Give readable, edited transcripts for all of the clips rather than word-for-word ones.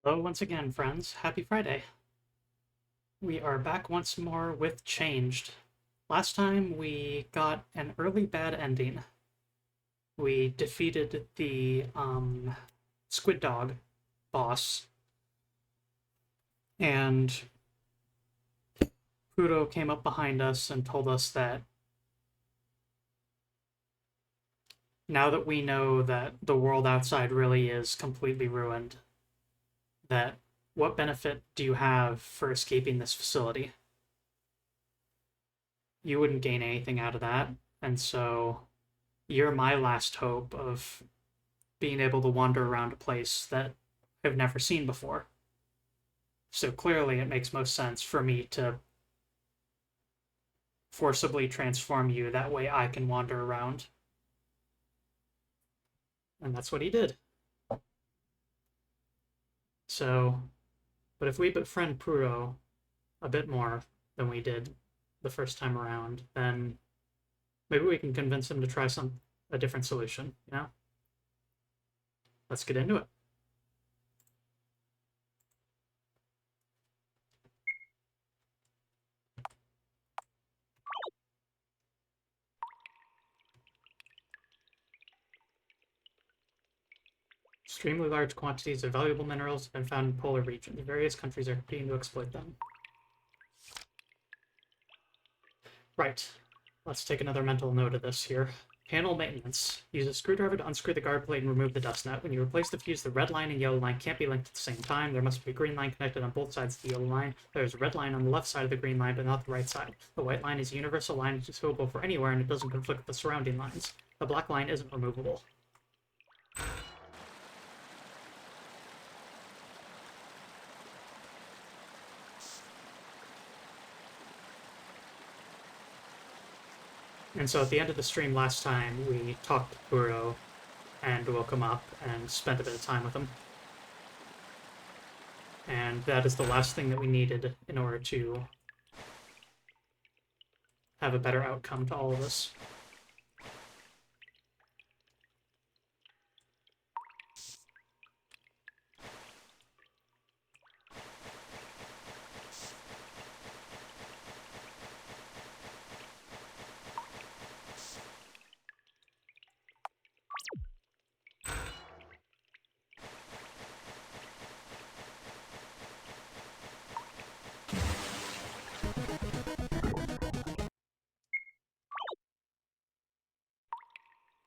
Hello once again, friends. Happy Friday. We are back once more with Changed. Last time we got an early bad ending. We defeated the Squid Dog boss, and Puro came up behind us and told us that now that we know that the world outside really is completely ruined, that what benefit do you have for escaping this facility? You wouldn't gain anything out of that, and so you're my last hope of being able to wander around a place that I've never seen before. So clearly, it makes most sense for me to forcibly transform you. That way, I can wander around. And that's what he did. So, but if we befriend Puro a bit more than we did the first time around, then maybe we can convince him to try a different solution, you know? Let's get into it. Extremely large quantities of valuable minerals have been found in polar regions. Various countries are competing to exploit them. Right. Let's take another mental note of this here. Panel maintenance. Use a screwdriver to unscrew the guard plate and remove the dust net. When you replace the fuse, the red line and yellow line can't be linked at the same time. There must be a green line connected on both sides of the yellow line. There's a red line on the left side of the green line, but not the right side. The white line is a universal line which is suitable for anywhere, and it doesn't conflict with the surrounding lines. The black line isn't removable. And so at the end of the stream last time, we talked to Puro and woke him up and spent a bit of time with him. And that is the last thing that we needed in order to have a better outcome to all of this.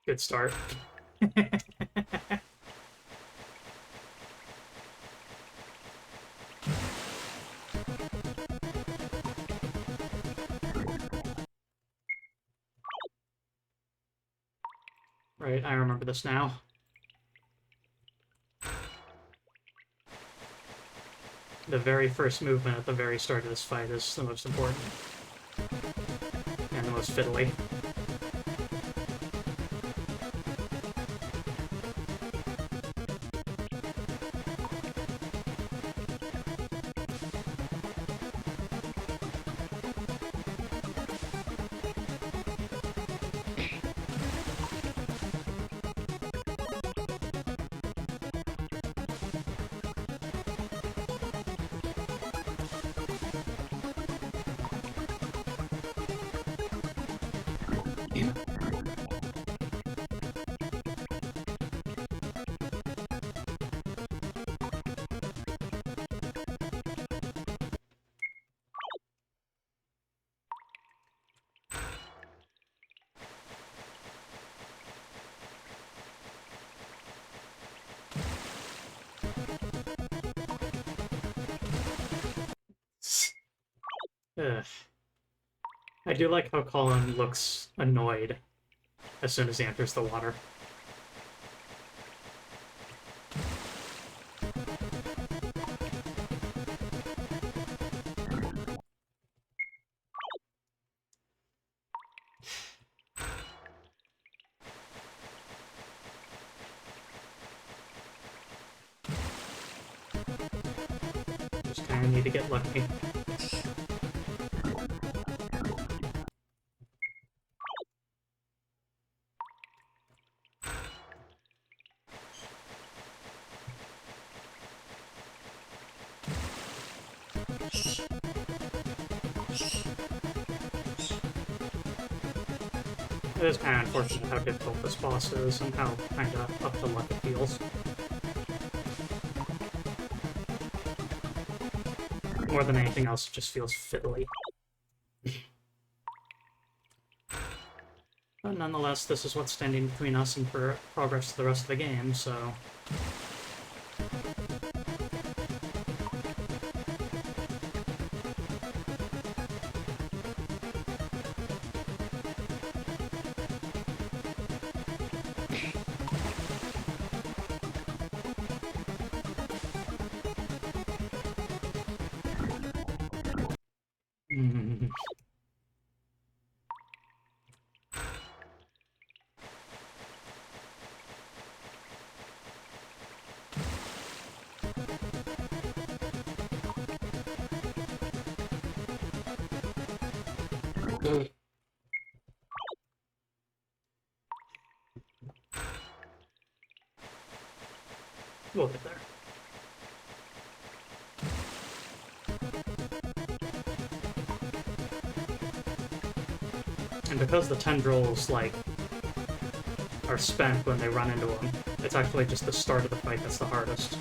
Good start. Right, I remember this now. The very first movement at the very start of this fight is the most important. And the most fiddly. Ugh. I do like how Colin looks annoyed as soon as he enters the water. Just kind of need to get lucky. It is kind of unfortunate how difficult this boss is and how kind of up to luck it feels. More than anything else, it just feels fiddly. But nonetheless, this is what's standing between us and progress to the rest of the game, so... We'll get there. And because the tendrils, like, are spent when they run into them, it's actually just the start of the fight that's the hardest.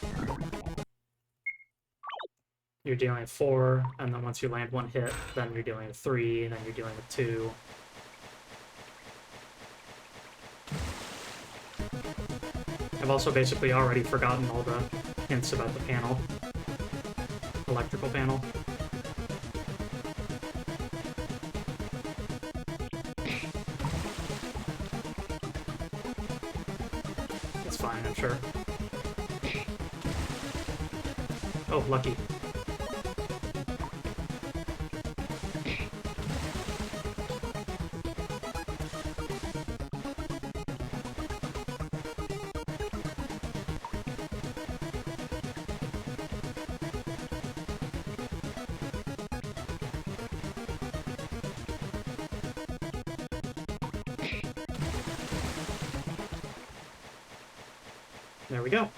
You're dealing with 4, and then once you land 1 hit, then you're dealing with 3, and then you're dealing with 2. I've also basically already forgotten all the hints about the panel. Electrical panel. It's fine, I'm sure. Oh, lucky. There we go.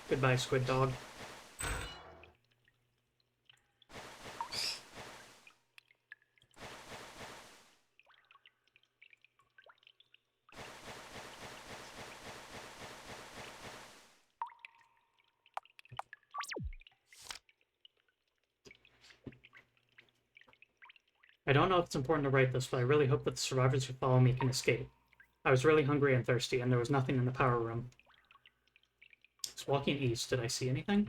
Goodbye, Squid Dog. I don't know if it's important to write this, but I really hope that the survivors who follow me can escape. I was really hungry and thirsty, and there was nothing in the power room. It's walking east. Did I see anything?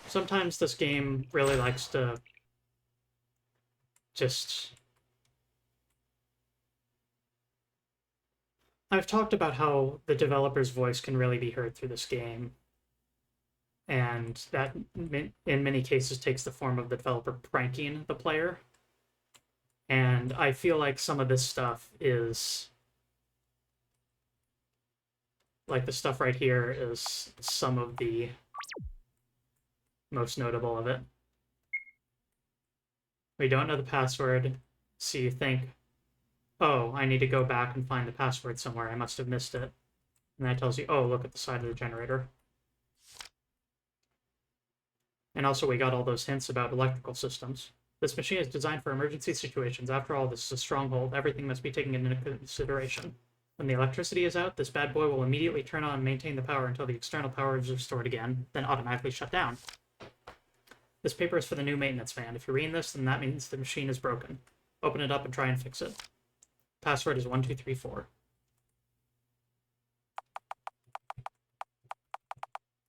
Sometimes this game really likes to just... I've talked about how the developer's voice can really be heard through this game, and that in many cases takes the form of the developer pranking the player. And I feel like some of this stuff is... Like, the stuff right here is some of the most notable of it. We don't know the password, so you think, oh, I need to go back and find the password somewhere. I must have missed it. And that tells you, oh, look at the side of the generator. And also we got all those hints about electrical systems. This machine is designed for emergency situations. After all, this is a stronghold. Everything must be taken into consideration. When the electricity is out, this bad boy will immediately turn on and maintain the power until the external power is restored again, then automatically shut down. This paper is for the new maintenance van. If you're reading this, then that means the machine is broken. Open it up and try and fix it. Password is 1234.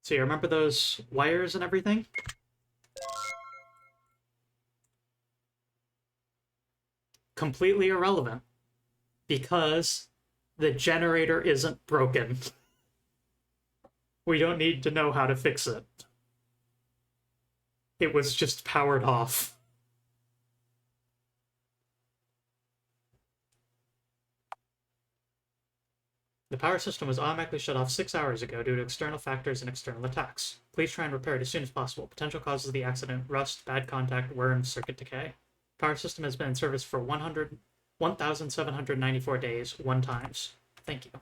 So you remember those wires and everything? Completely irrelevant. Because the generator isn't broken. We don't need to know how to fix it. It was just powered off. The power system was automatically shut off 6 hours ago due to external factors and external attacks. Please try and repair it as soon as possible. Potential causes of the accident: rust, bad contact, worms, circuit decay. Power system has been in service for 1,794 days, 1 times. Thank you.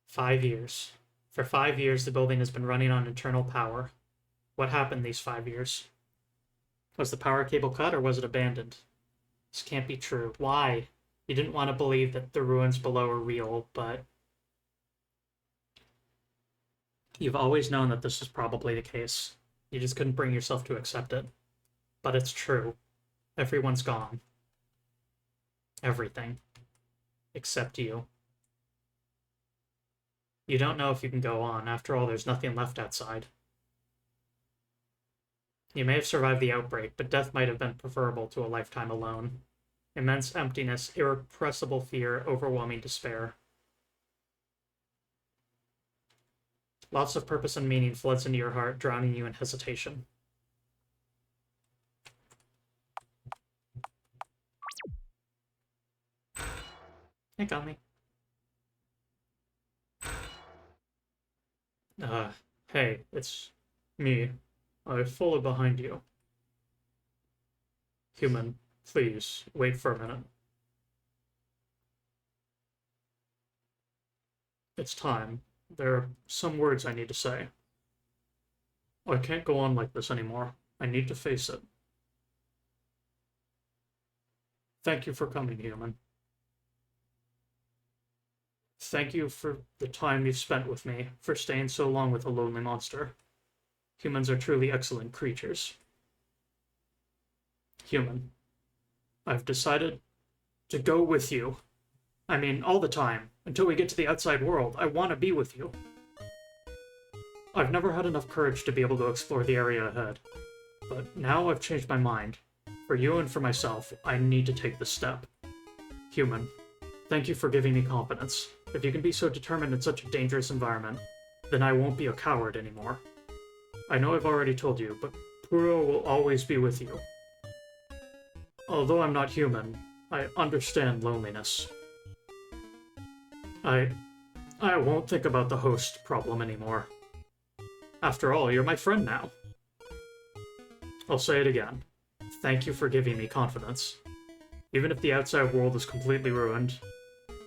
5 years. For 5 years, the building has been running on internal power. What happened these 5 years? Was the power cable cut or was it abandoned? This can't be true. Why? You didn't want to believe that the ruins below are real, but you've always known that this is probably the case. You just couldn't bring yourself to accept it. But it's true. Everyone's gone. Everything. Except you. You don't know if you can go on. After all, there's nothing left outside. You may have survived the outbreak, but death might have been preferable to a lifetime alone. Immense emptiness, irrepressible fear, overwhelming despair. Lots of purpose and meaning floods into your heart, drowning you in hesitation. It got me. Hey, it's me. I follow behind you. Human, please, wait for a minute. It's time. There are some words I need to say. I can't go on like this anymore. I need to face it. Thank you for coming, human. Thank you for the time you've spent with me, for staying so long with a lonely monster. Humans are truly excellent creatures. Human, I've decided to go with you. I mean, all the time. Until we get to the outside world, I want to be with you. I've never had enough courage to be able to explore the area ahead. But now I've changed my mind. For you and for myself, I need to take this step. Human, thank you for giving me confidence. If you can be so determined in such a dangerous environment, then I won't be a coward anymore. I know I've already told you, but Puro will always be with you. Although I'm not human, I understand loneliness. I won't think about the host problem anymore. After all, you're my friend now. I'll say it again. Thank you for giving me confidence. Even if the outside world is completely ruined,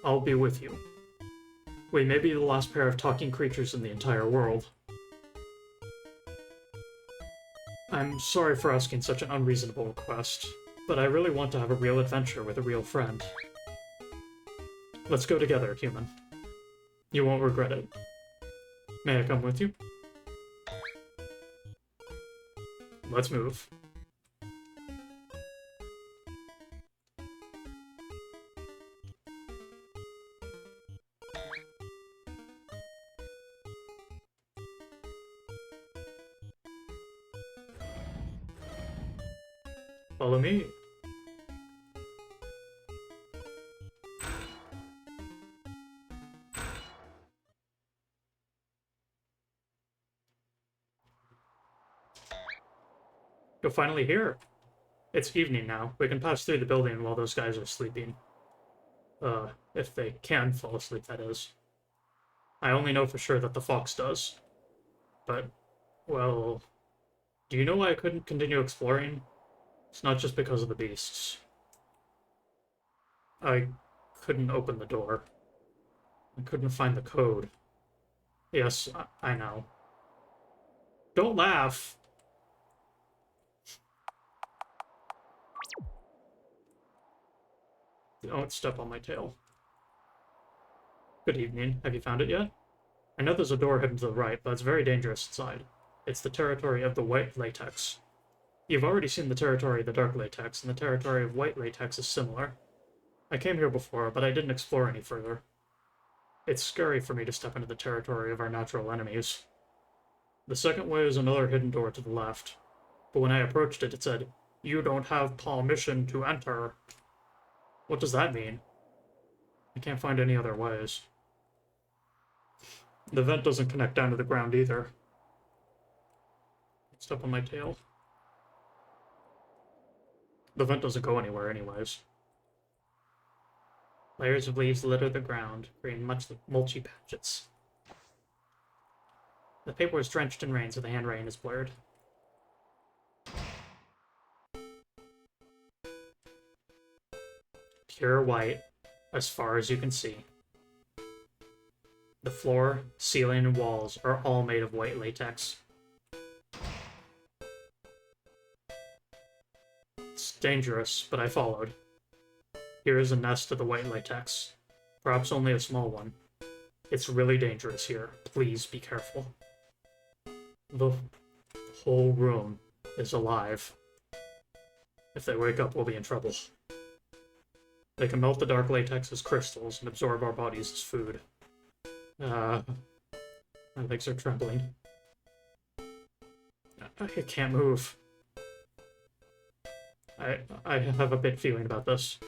I'll be with you. We may be the last pair of talking creatures in the entire world. I'm sorry for asking such an unreasonable request, but I really want to have a real adventure with a real friend. Let's go together, human. You won't regret it. May I come with you? Let's move. Follow me. You're finally here. It's evening now. We can pass through the building while those guys are sleeping. If they can fall asleep, that is. I only know for sure that the fox does. But, well... Do you know why I couldn't continue exploring? It's not just because of the beasts. I couldn't open the door. I couldn't find the code. Yes, I know. Don't laugh! Don't step on my tail. Good evening. Have you found it yet? I know there's a door hidden to the right, but it's very dangerous inside. It's the territory of the white latex. You've already seen the territory of the dark latex, and the territory of white latex is similar. I came here before, but I didn't explore any further. It's scary for me to step into the territory of our natural enemies. The second way is another hidden door to the left, but when I approached it, it said, "You don't have permission to enter." What does that mean? I can't find any other ways. The vent doesn't connect down to the ground either. Step on my tail. The vent doesn't go anywhere anyways. Layers of leaves litter the ground, creating mulchy patches. The paper is drenched in rain, so the handwriting is blurred. Pure white, as far as you can see. The floor, ceiling, and walls are all made of white latex. It's dangerous, but I followed. Here is a nest of the white latex. Perhaps only a small one. It's really dangerous here. Please be careful. The whole room is alive. If they wake up, we'll be in trouble. They can melt the dark latex as crystals and absorb our bodies as food. My legs are trembling. I can't move. I have a bit feeling about this.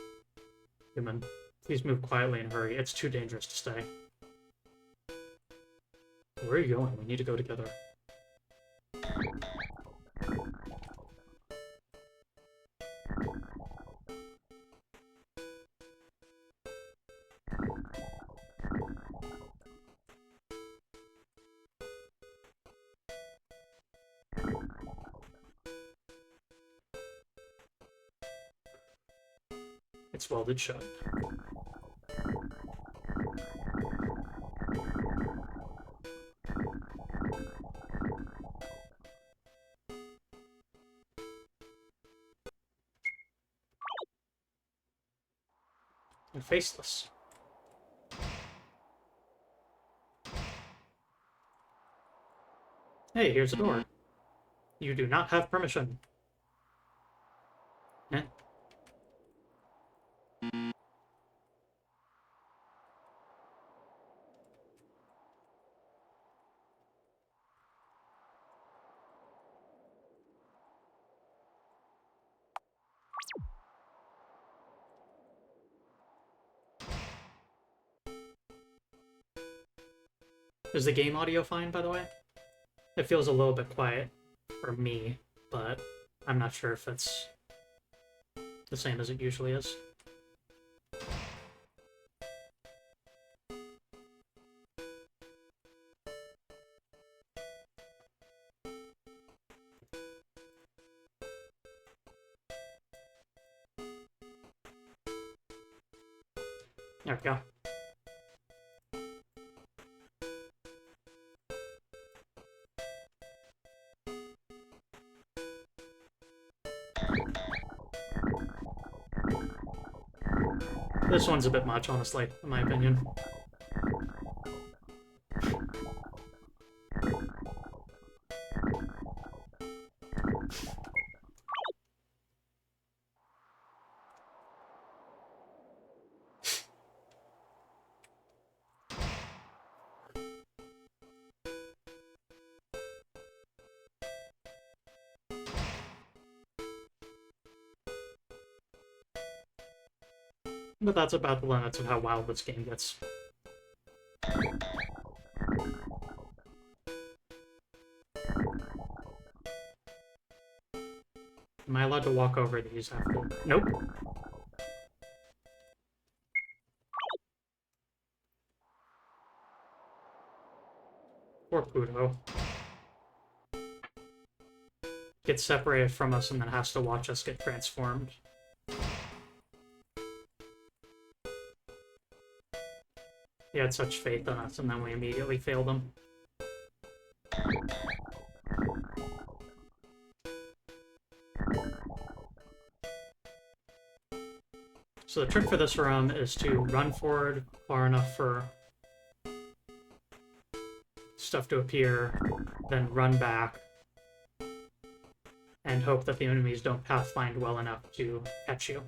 Human, please move quietly and hurry. It's too dangerous to stay. Where are you going? We need to go together. It's welded shut. And faceless. Hey, here's a door. You do not have permission. Eh? Is the game audio fine, by the way? It feels a little bit quiet for me, but I'm not sure if it's the same as it usually is. There we go. This one's a bit much, honestly, in my opinion. But that's about the limits of how wild this game gets. Am I allowed to walk over these after? Nope. Poor Pluto. Gets separated from us and then has to watch us get transformed. He had such faith in us, and then we immediately failed him. So the trick for this room is to run forward far enough for stuff to appear, then run back, and hope that the enemies don't pathfind well enough to catch you.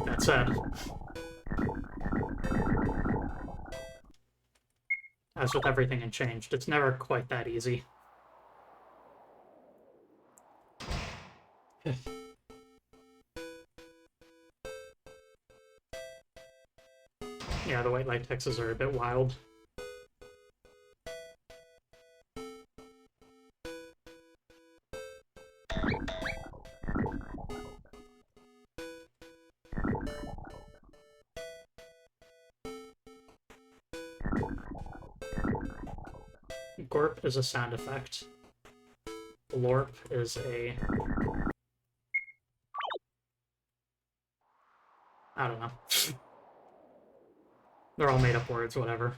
That said, as with everything in Changed, it's never quite that easy. Yeah, the white latexes are a bit wild. Scorp is a sound effect. Blorp is a... I don't know. They're all made-up words, whatever.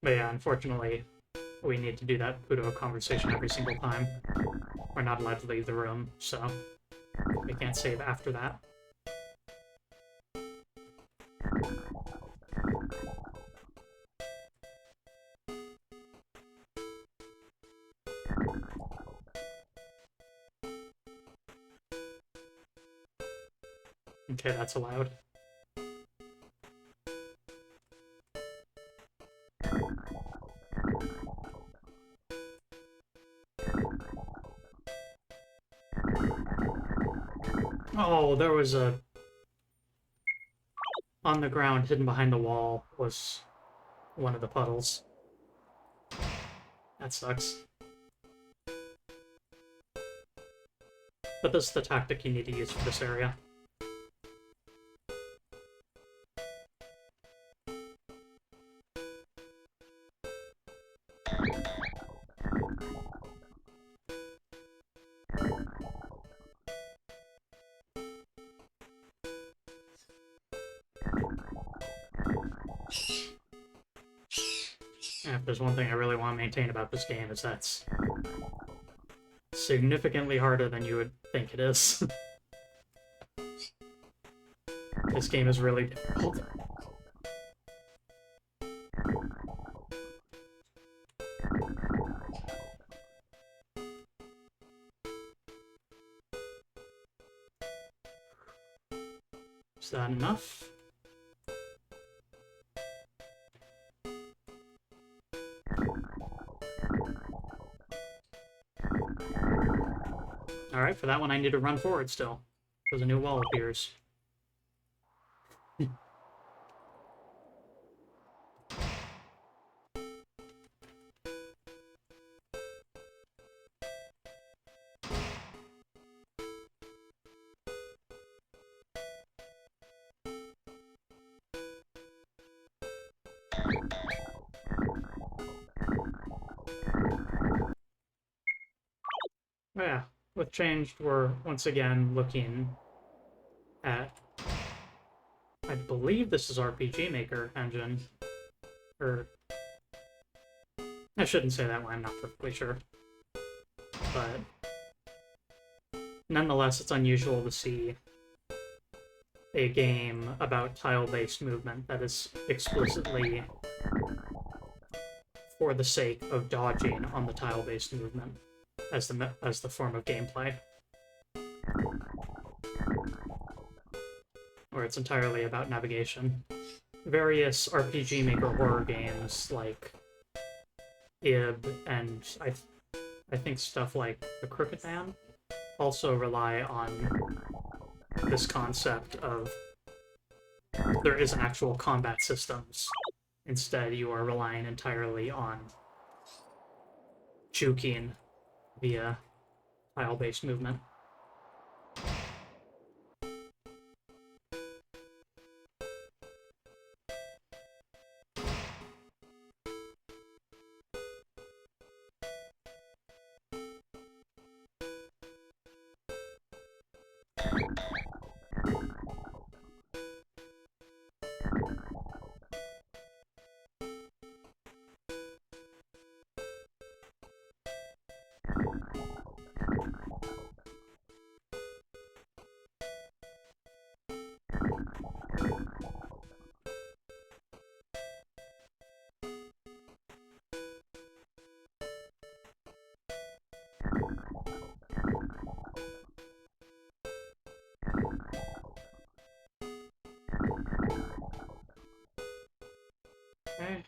But yeah, unfortunately, we need to do that Pluto conversation every single time. We're not allowed to leave the room, so we can't save after that. Okay, that's allowed. Oh, there was a... On the ground, hidden behind the wall, was one of the puddles. That sucks. But this is the tactic you need to use for this area. And if there's one thing I really want to maintain about this game, is that's significantly harder than you would think it is. This game is really difficult. Is that enough? Alright, for that one I need to run forward still, because a new wall appears. Oh yeah, with Changed, we're once again looking at... I believe this is RPG Maker engine. Or... I shouldn't say that one, I'm not perfectly sure. But... nonetheless, it's unusual to see a game about tile-based movement that is explicitly for the sake of dodging on the tile-based movement as the form of gameplay. Or it's entirely about navigation. Various RPG Maker horror games like Ib and I think stuff like The Crooked Man also rely on this concept of there isn't actual combat systems. Instead, you are relying entirely on juking via tile-based movement. Okay.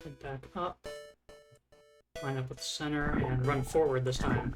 Head back up. Line up with the center and run forward this time.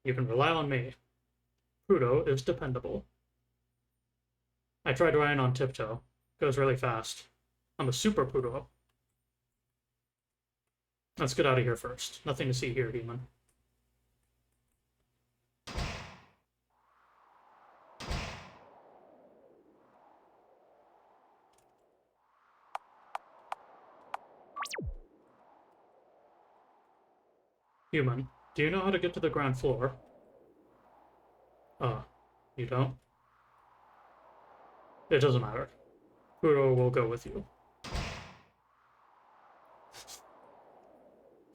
You can rely on me. Prudo is dependable. I tried Ryan on tiptoe. Goes really fast. I'm a super Prudo. Let's get out of here first. Nothing to see here, human. Human, do you know how to get to the ground floor? You don't? It doesn't matter. Prudo will go with you.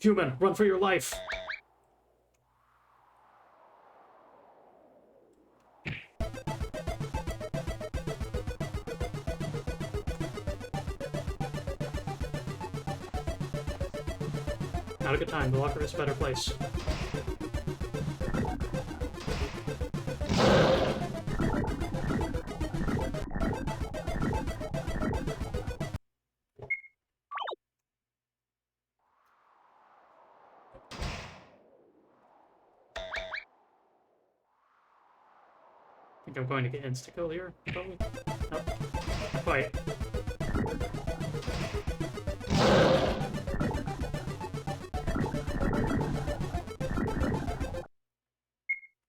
Human, run for your life! Not a good time. The locker is a better place. I think I'm going to get insta-kill here, probably. Nope. Not quite.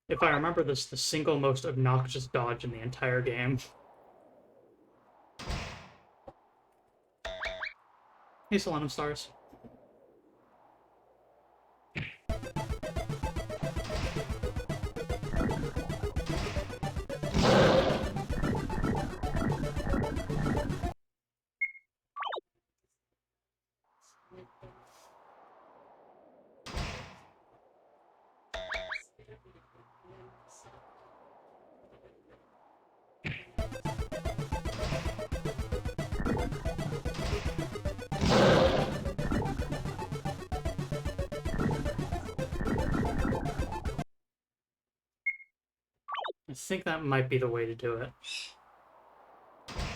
If I remember this, the single most obnoxious dodge in the entire game. Hey, Solanum Stars. I think that might be the way to do it.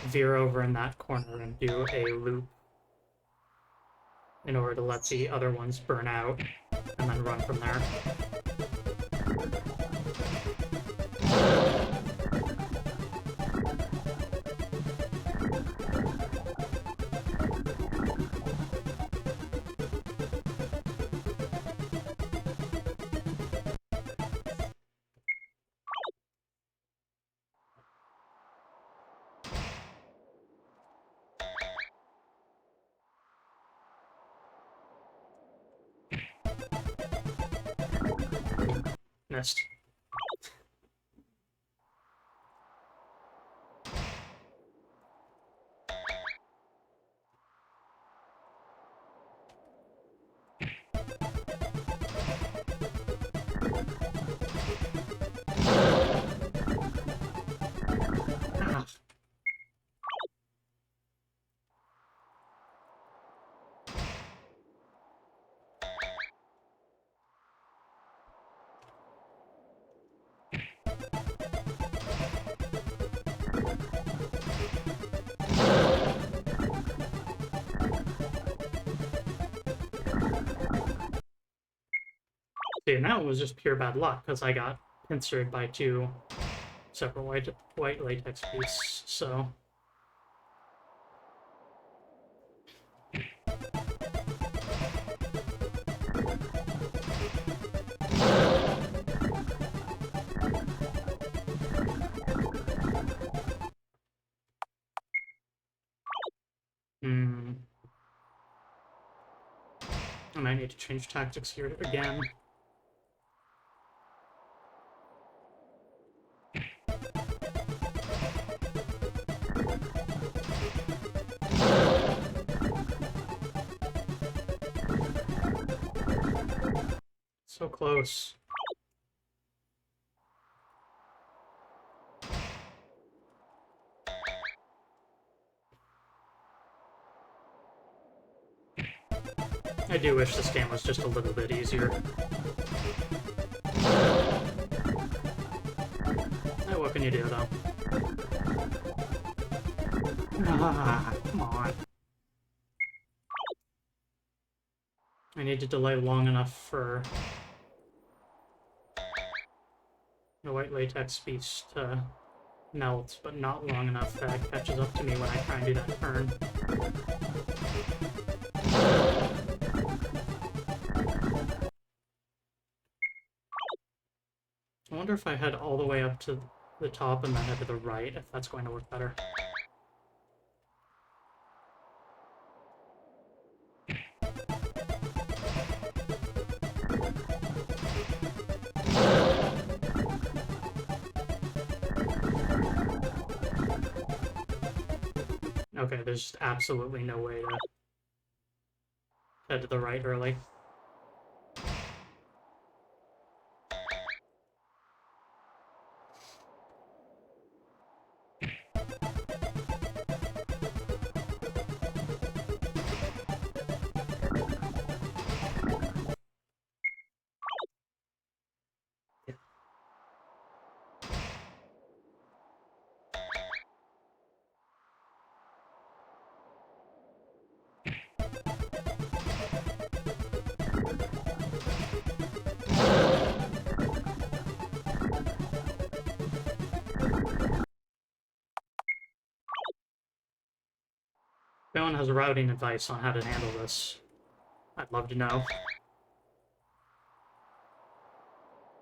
Veer over in that corner and do a loop in order to let the other ones burn out, and then run from there. Missed. Ah. See, now it was just pure bad luck, because I got pincered by two separate white latex pieces, so... I might need to change tactics here again. So close. I do wish this game was just a little bit easier. Oh, what can you do, though? Ah, come on. I need to delay long enough for The white latex beast melts, but not long enough that it catches up to me when I try and do that turn. I wonder if I head all the way up to the top and then head to the right, if that's going to work better. Okay, there's just absolutely no way to head to the right early. If anyone has routing advice on how to handle this, I'd love to know.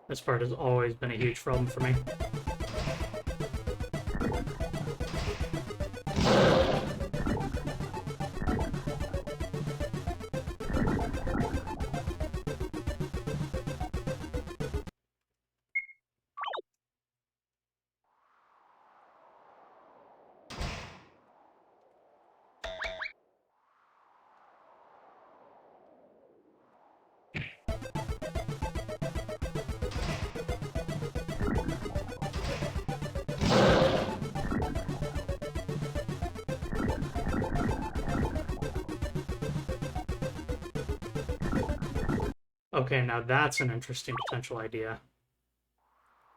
This part has always been a huge problem for me. Okay, now that's an interesting potential idea.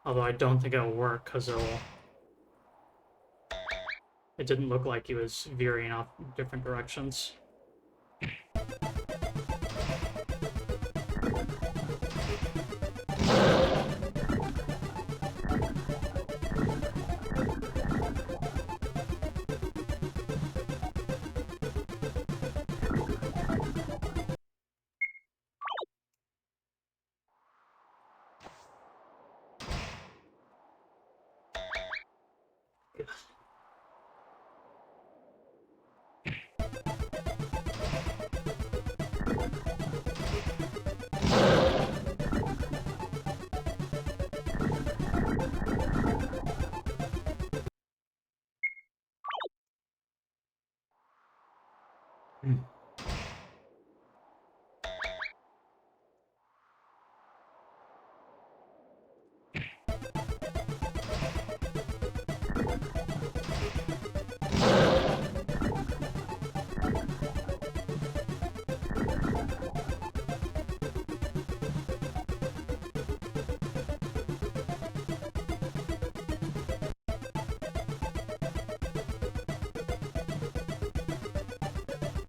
Although I don't think it'll work, because it didn't look like he was veering off different directions.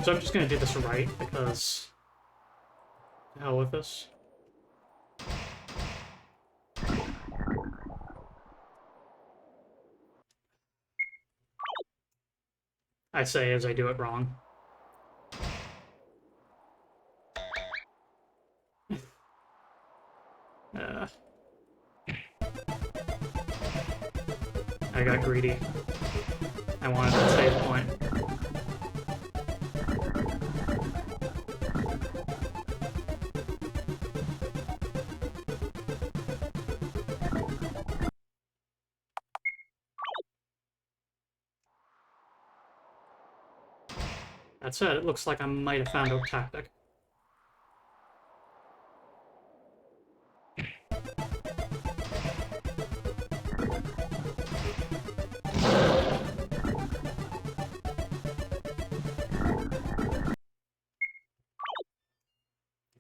So I'm just gonna do this right, because the hell with this. I say as I do it wrong. I got greedy. I wanted that save point. That said, it looks like I might have found a tactic. If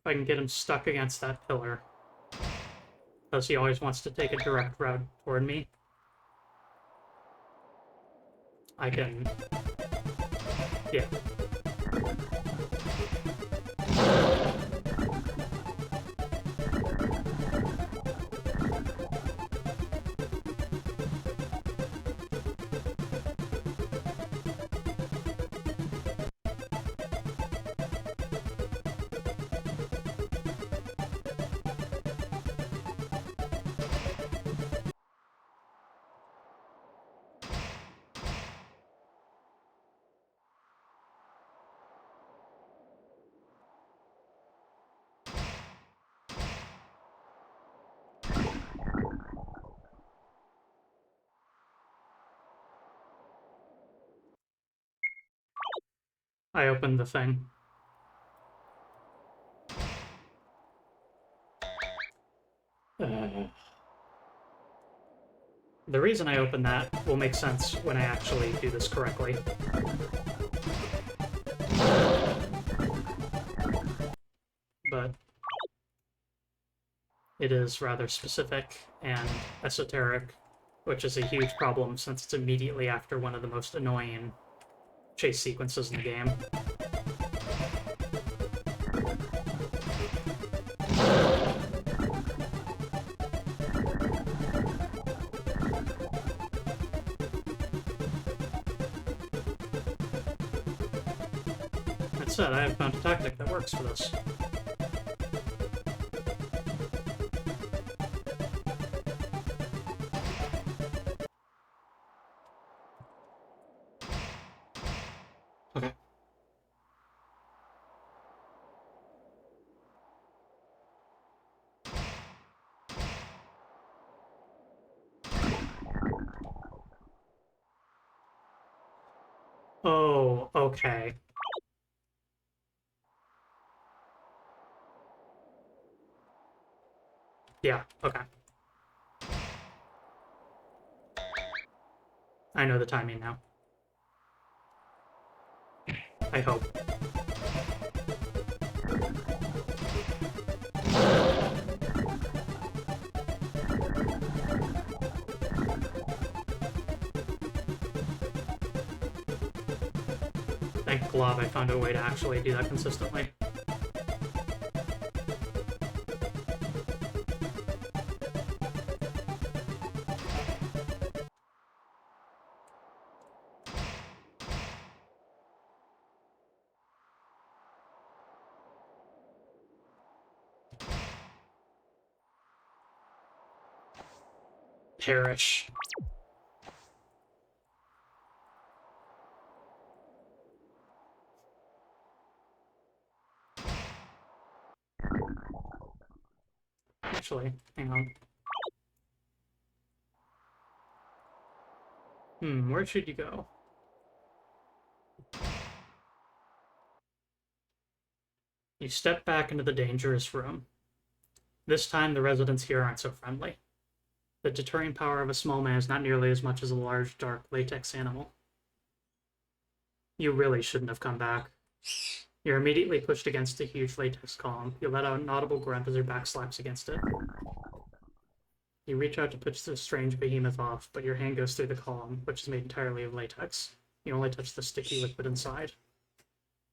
I can get him stuck against that pillar, because he always wants to take a direct route toward me, I can... yeah. I opened the thing. The reason I opened that will make sense when I actually do this correctly. But it is rather specific and esoteric, which is a huge problem since it's immediately after one of the most annoying chase sequences in the game. That said, I have found a tactic that works for this. Okay. Oh, okay. Yeah, okay. I know the timing now. I hope. Thank Glob I found a way to actually do that consistently. Perish. Actually, hang on. Where should you go? You step back into the dangerous room. This time, the residents here aren't so friendly. The deterring power of a small man is not nearly as much as a large, dark, latex animal. You really shouldn't have come back. You're immediately pushed against a huge latex column. You let out an audible grunt as your back slaps against it. You reach out to push the strange behemoth off, but your hand goes through the column, which is made entirely of latex. You only touch the sticky liquid inside.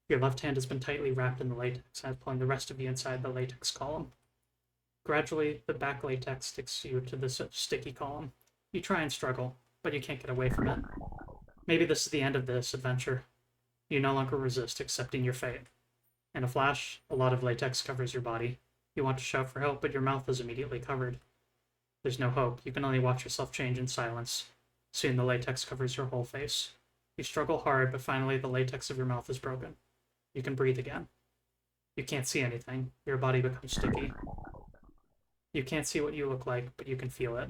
Your left hand has been tightly wrapped in the latex and is pulling the rest of you inside the latex column. Gradually, the back latex sticks you to the sticky column. You try and struggle, but you can't get away from it. Maybe this is the end of this adventure. You no longer resist accepting your fate. In a flash, a lot of latex covers your body. You want to shout for help, but your mouth is immediately covered. There's no hope. You can only watch yourself change in silence. Soon the latex covers your whole face. You struggle hard, but finally the latex of your mouth is broken. You can breathe again. You can't see anything. Your body becomes sticky. You can't see what you look like, but you can feel it.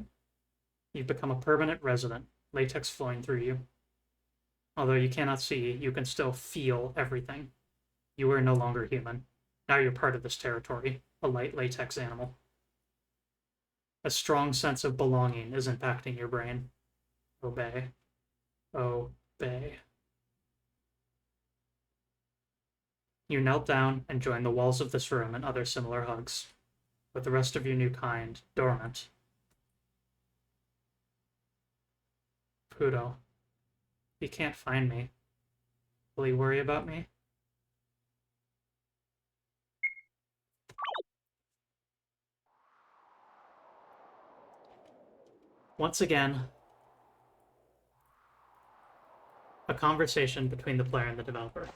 You've become a permanent resident, latex flowing through you. Although you cannot see, you can still feel everything. You are no longer human. Now you're part of this territory, a light latex animal. A strong sense of belonging is impacting your brain. Obey. Obey. You knelt down and joined the walls of this room and other similar hugs, with the rest of your new kind dormant. Pluto. He can't find me. Will he worry about me? Once again, a conversation between the player and the developer.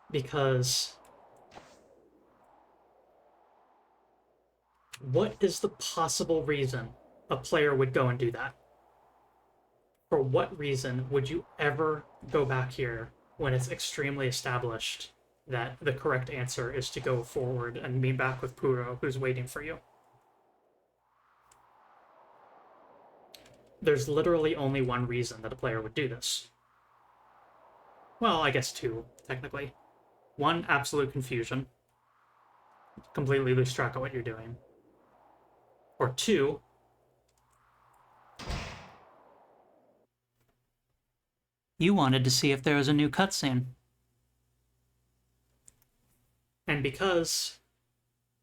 Because what is the possible reason a player would go and do that? For what reason would you ever go back here when it's extremely established that the correct answer is to go forward and meet back with Puro, who's waiting for you? There's literally only one reason that a player would do this. Well, I guess two, technically. One, absolute confusion. Completely lose track of what you're doing. Or two, you wanted to see if there was a new cutscene. And because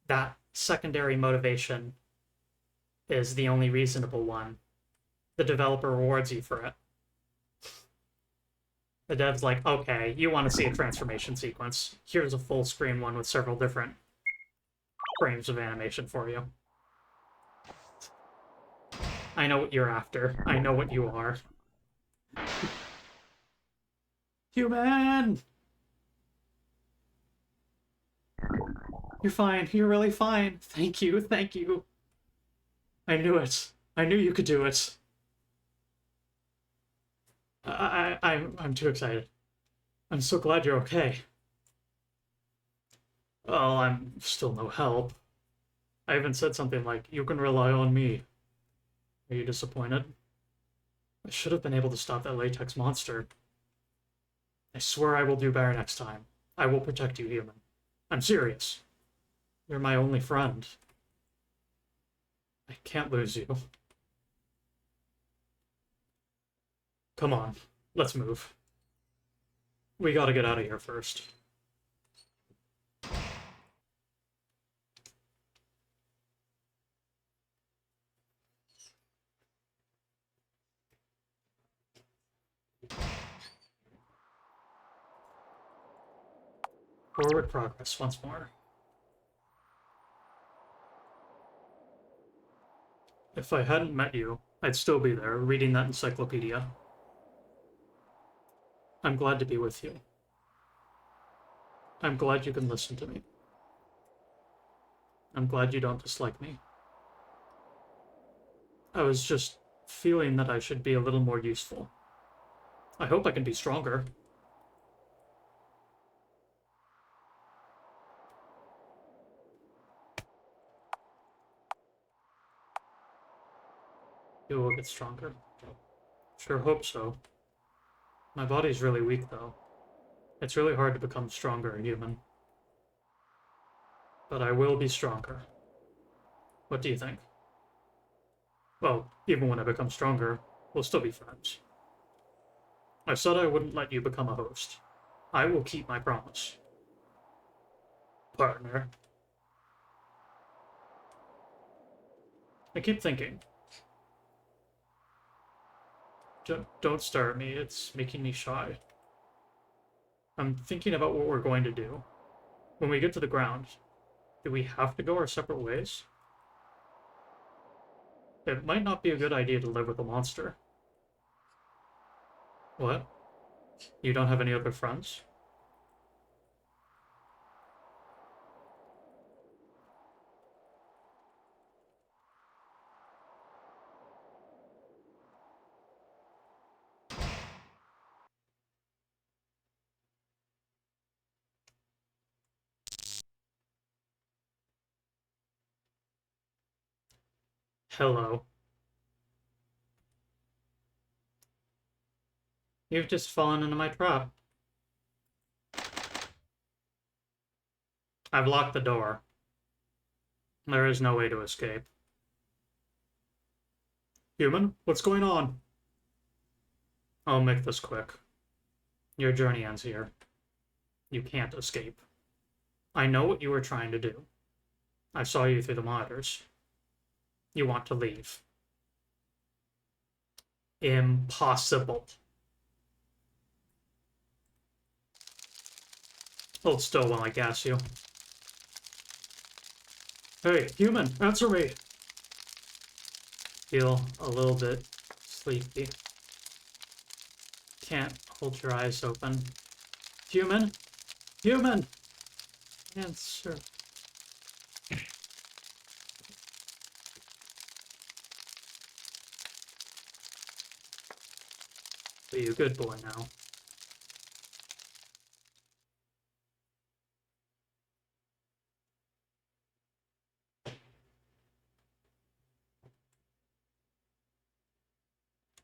that secondary motivation is the only reasonable one, the developer rewards you for it. The dev's like, okay, you want to see a transformation sequence. Here's a full screen one with several different frames of animation for you. I know what you're after. I know what you are. Human! You're fine. You're really fine. Thank you. Thank you. I knew it. I knew you could do it. I'm too excited. I'm so glad you're okay. Well, I'm still no help. I even said something like, you can rely on me. Are you disappointed? I should have been able to stop that latex monster. I swear I will do better next time. I will protect you, human. I'm serious. You're my only friend. I can't lose you. Come on, let's move. We gotta get out of here first. Forward progress once more. If I hadn't met you, I'd still be there, reading that encyclopedia. I'm glad to be with you. I'm glad you can listen to me. I'm glad you don't dislike me. I was just feeling that I should be a little more useful. I hope I can be stronger. You will get stronger. Sure hope so. My body's really weak, though. It's really hard to become stronger in human. But I will be stronger. What do you think? Well, even when I become stronger, we'll still be friends. I said I wouldn't let you become a host. I will keep my promise. Partner. I keep thinking. Don't stare at me, it's making me shy. I'm thinking about what we're going to do. When we get to the ground, do we have to go our separate ways? It might not be a good idea to live with a monster. What? You don't have any other friends? Hello. You've just fallen into my trap. I've locked the door. There is no way to escape. Human, what's going on? I'll make this quick. Your journey ends here. You can't escape. I know what you were trying to do. I saw you through the monitors. You want to leave. Impossible. Hold still while I gas you. Hey, human, answer me! Feel a little bit sleepy. Can't hold your eyes open. Human? Human! Answer. Be a good boy now.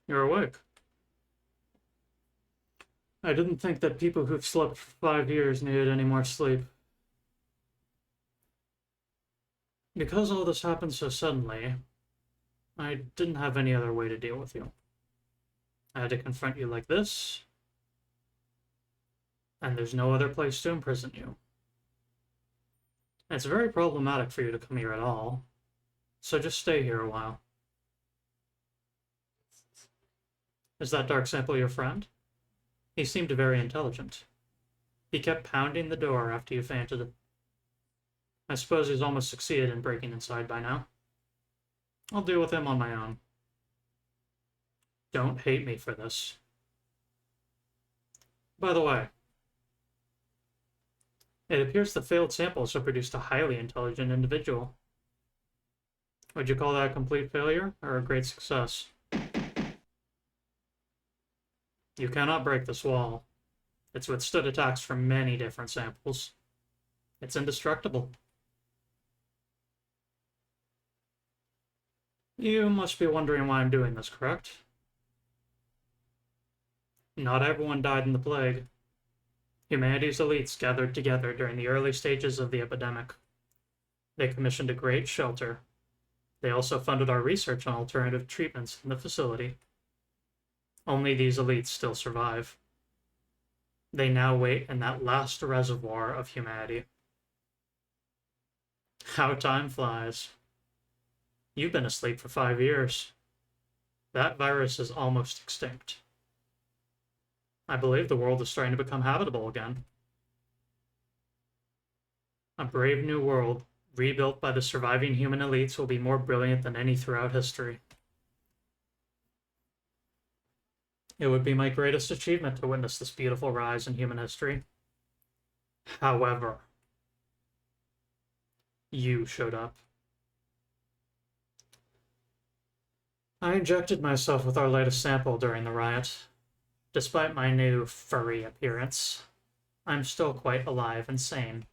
You're awake. I didn't think that people who've slept for 5 years needed any more sleep. Because all this happened so suddenly, I didn't have any other way to deal with you. I had to confront you like this, and there's no other place to imprison you. It's very problematic for you to come here at all, so just stay here a while. Is that dark sample your friend? He seemed very intelligent. He kept pounding the door after you fainted. I suppose he's almost succeeded in breaking inside by now. I'll deal with him on my own. Don't hate me for this. By the way, it appears the failed samples have produced a highly intelligent individual. Would you call that a complete failure or a great success? You cannot break this wall. It's withstood attacks from many different samples. It's indestructible. You must be wondering why I'm doing this, correct? Not everyone died in the plague. Humanity's elites gathered together during the early stages of the epidemic. They commissioned a great shelter. They also funded our research on alternative treatments in the facility. Only these elites still survive. They now wait in that last reservoir of humanity. How time flies. You've been asleep for 5 years. That virus is almost extinct. I believe the world is starting to become habitable again. A brave new world, rebuilt by the surviving human elites, will be more brilliant than any throughout history. It would be my greatest achievement to witness this beautiful rise in human history. However, you showed up. I injected myself with our latest sample during the riot. Despite my new furry appearance, I'm still quite alive and sane,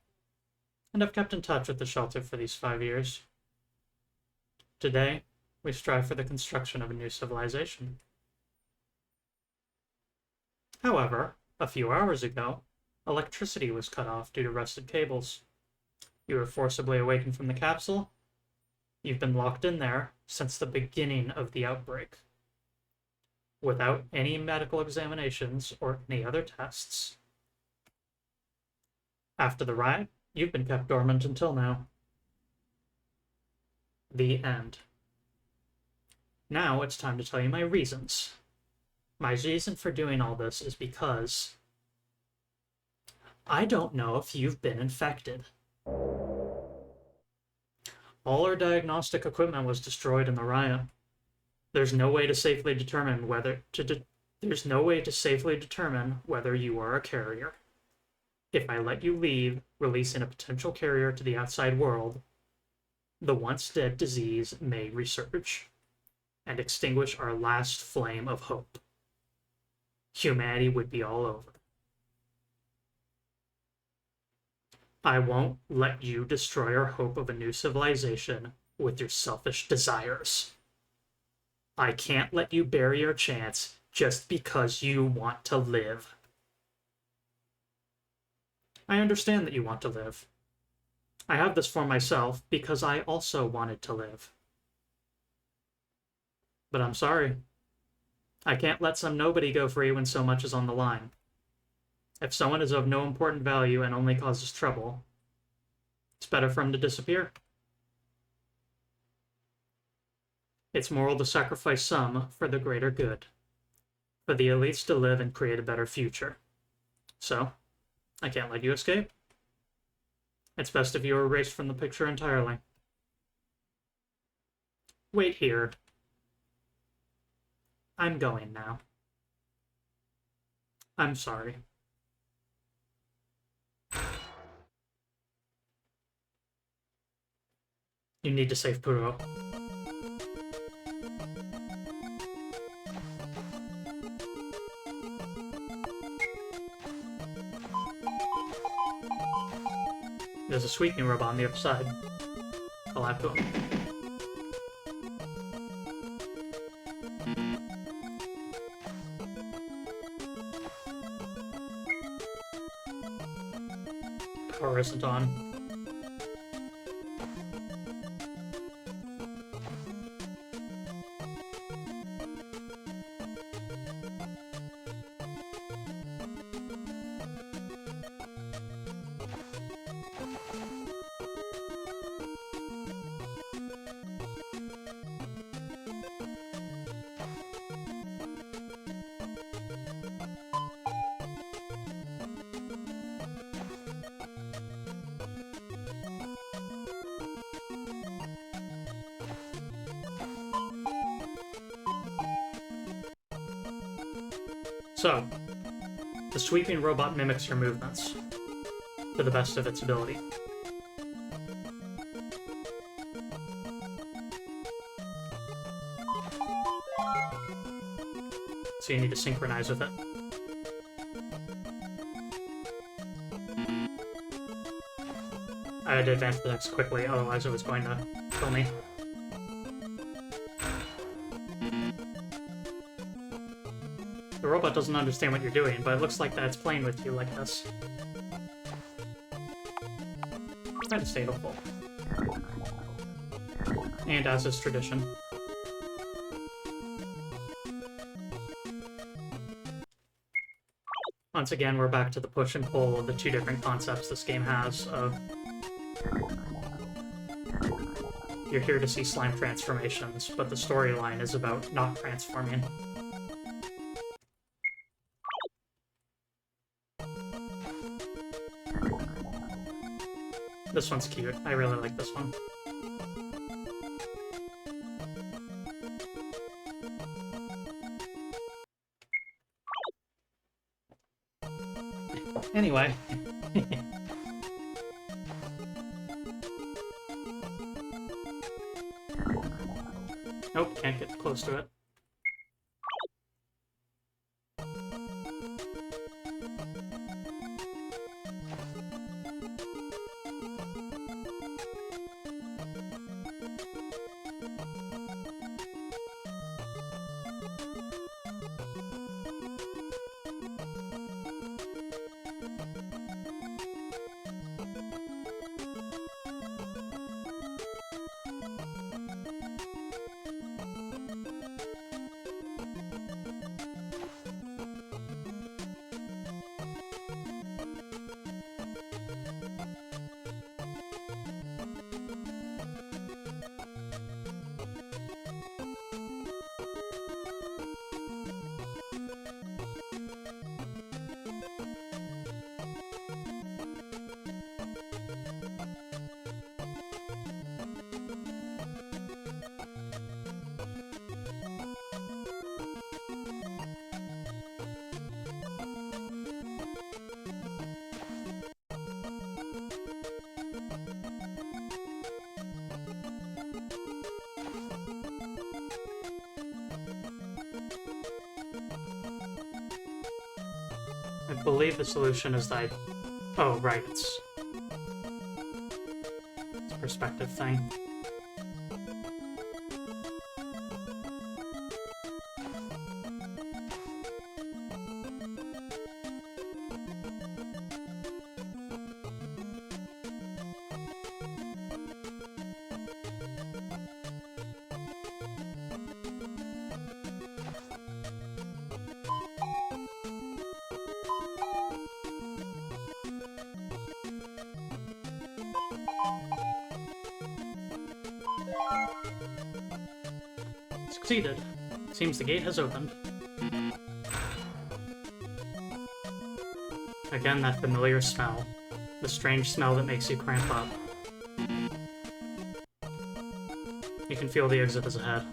and I've kept in touch with the shelter for these 5 years. Today, we strive for the construction of a new civilization. However, a few hours ago, electricity was cut off due to rusted cables. You were forcibly awakened from the capsule. You've been locked in there since the beginning of the outbreak, without any medical examinations or any other tests. After the riot, you've been kept dormant until now. The end. Now it's time to tell you my reasons. My reason for doing all this is because I don't know if you've been infected. All our diagnostic equipment was destroyed in the riot. There's no way to safely determine whether you are a carrier. If I let you leave, releasing a potential carrier to the outside world, the once dead disease may resurge and extinguish our last flame of hope. Humanity would be all over. I won't let you destroy our hope of a new civilization with your selfish desires. I can't let you bury your chance just because you want to live. I understand that you want to live. I have this for myself because I also wanted to live. But I'm sorry. I can't let some nobody go free when so much is on the line. If someone is of no important value and only causes trouble, it's better for him to disappear. It's moral to sacrifice some for the greater good, for the elites to live and create a better future. So, I can't let you escape. It's best if you are erased from the picture entirely. Wait here. I'm going now. I'm sorry. You need to save Puro. There's a sweetening robot on the other side. I'll have to him. isn't on. So, the sweeping robot mimics your movements to the best of its ability. So you need to synchronize with it. I had to advance the text quickly, otherwise it was going to kill me. The robot doesn't understand what you're doing, but it looks like that it's playing with you like this. Try to stay hopeful. And as is tradition. Once again, we're back to the push and pull of the two different concepts this game has of you're here to see slime transformations, but the storyline is about not transforming. This one's cute. I really like this one. Anyway. Nope, can't get close to it. I believe the solution is that oh, right, it's a perspective thing. Succeeded. Seems the gate has opened. Again, that familiar smell. The strange smell that makes you cramp up. You can feel the exit is ahead.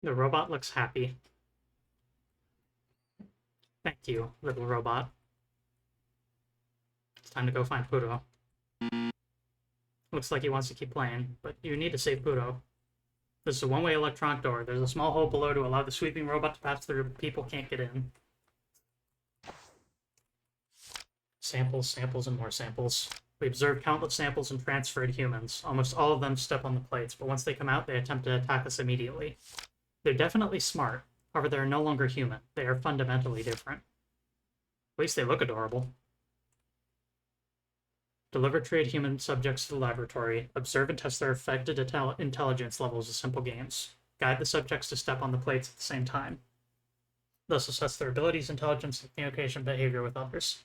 The robot looks happy. Thank you, little robot. It's time to go find Puro. Looks like he wants to keep playing, but you need to save Puro. This is a one-way electronic door. There's a small hole below to allow the sweeping robot to pass through, but people can't get in. Samples, samples, and more samples. We observed countless samples and transferred humans. Almost all of them step on the plates, but once they come out, they attempt to attack us immediately. They're definitely smart. However, they are no longer human. They are fundamentally different. At least they look adorable. Deliver treated human subjects to the laboratory. Observe and test their affected intelligence levels with simple games. Guide the subjects to step on the plates at the same time. Thus assess their abilities, intelligence, and communication behavior with others.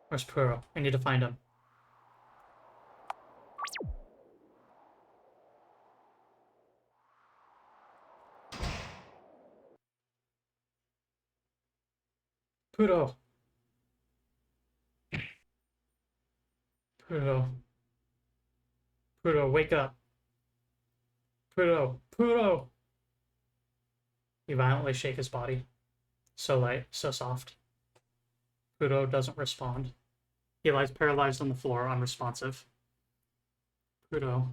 Where's Puro? I need to find him. Puro! Puro. Puro, wake up. Puro! Puro! You violently shake his body. So light, so soft. Puro doesn't respond. He lies paralyzed on the floor, unresponsive. Puro.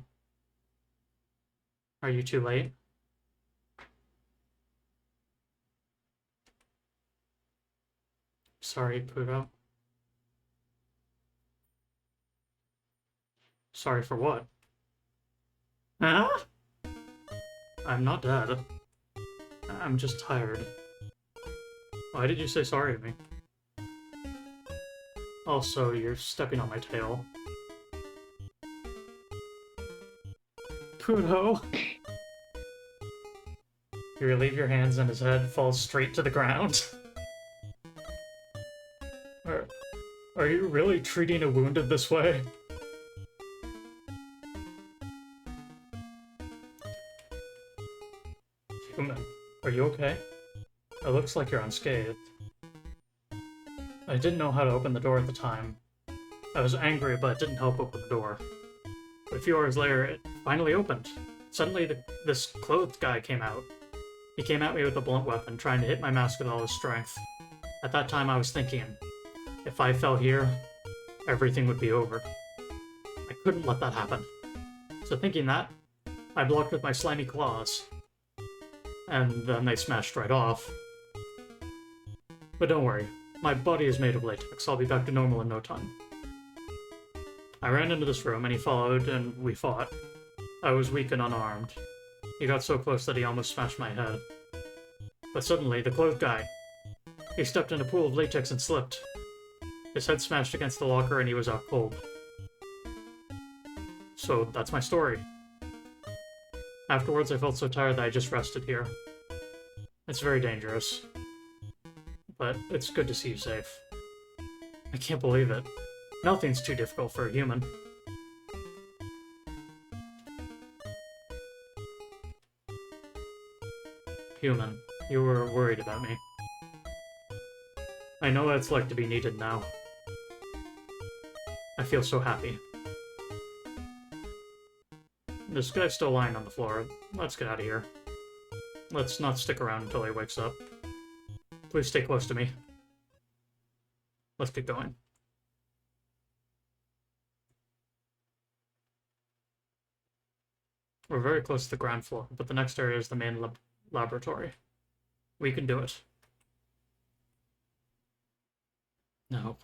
Are you too late? Sorry, Puro. Sorry for what? Huh? I'm not dead. I'm just tired. Why did you say sorry to me? Also, you're stepping on my tail. Puro! You relieve your hands and his head falls straight to the ground. Are you really treating a wounded this way? Human, are you okay? It looks like you're unscathed. I didn't know how to open the door at the time. I was angry, but it didn't help open the door. But a few hours later, it finally opened. Suddenly, this clothed guy came out. He came at me with a blunt weapon, trying to hit my mask with all his strength. At that time, I was thinking, if I fell here, everything would be over. I couldn't let that happen. So thinking that, I blocked with my slimy claws. And then they smashed right off. But don't worry, my body is made of latex. I'll be back to normal in no time. I ran into this room and he followed and we fought. I was weak and unarmed. He got so close that he almost smashed my head. But suddenly, the clothed guy. He stepped in a pool of latex and slipped. His head smashed against the locker and he was out cold. So that's my story. Afterwards, I felt so tired that I just rested here. It's very dangerous. But it's good to see you safe. I can't believe it. Nothing's too difficult for a human. Human, you were worried about me. I know what it's like to be needed now. I feel so happy. This guy's still lying on the floor. Let's get out of here. Let's not stick around until he wakes up. Please stay close to me. Let's get going. We're very close to the ground floor, but the next area is the main laboratory. We can do it. No.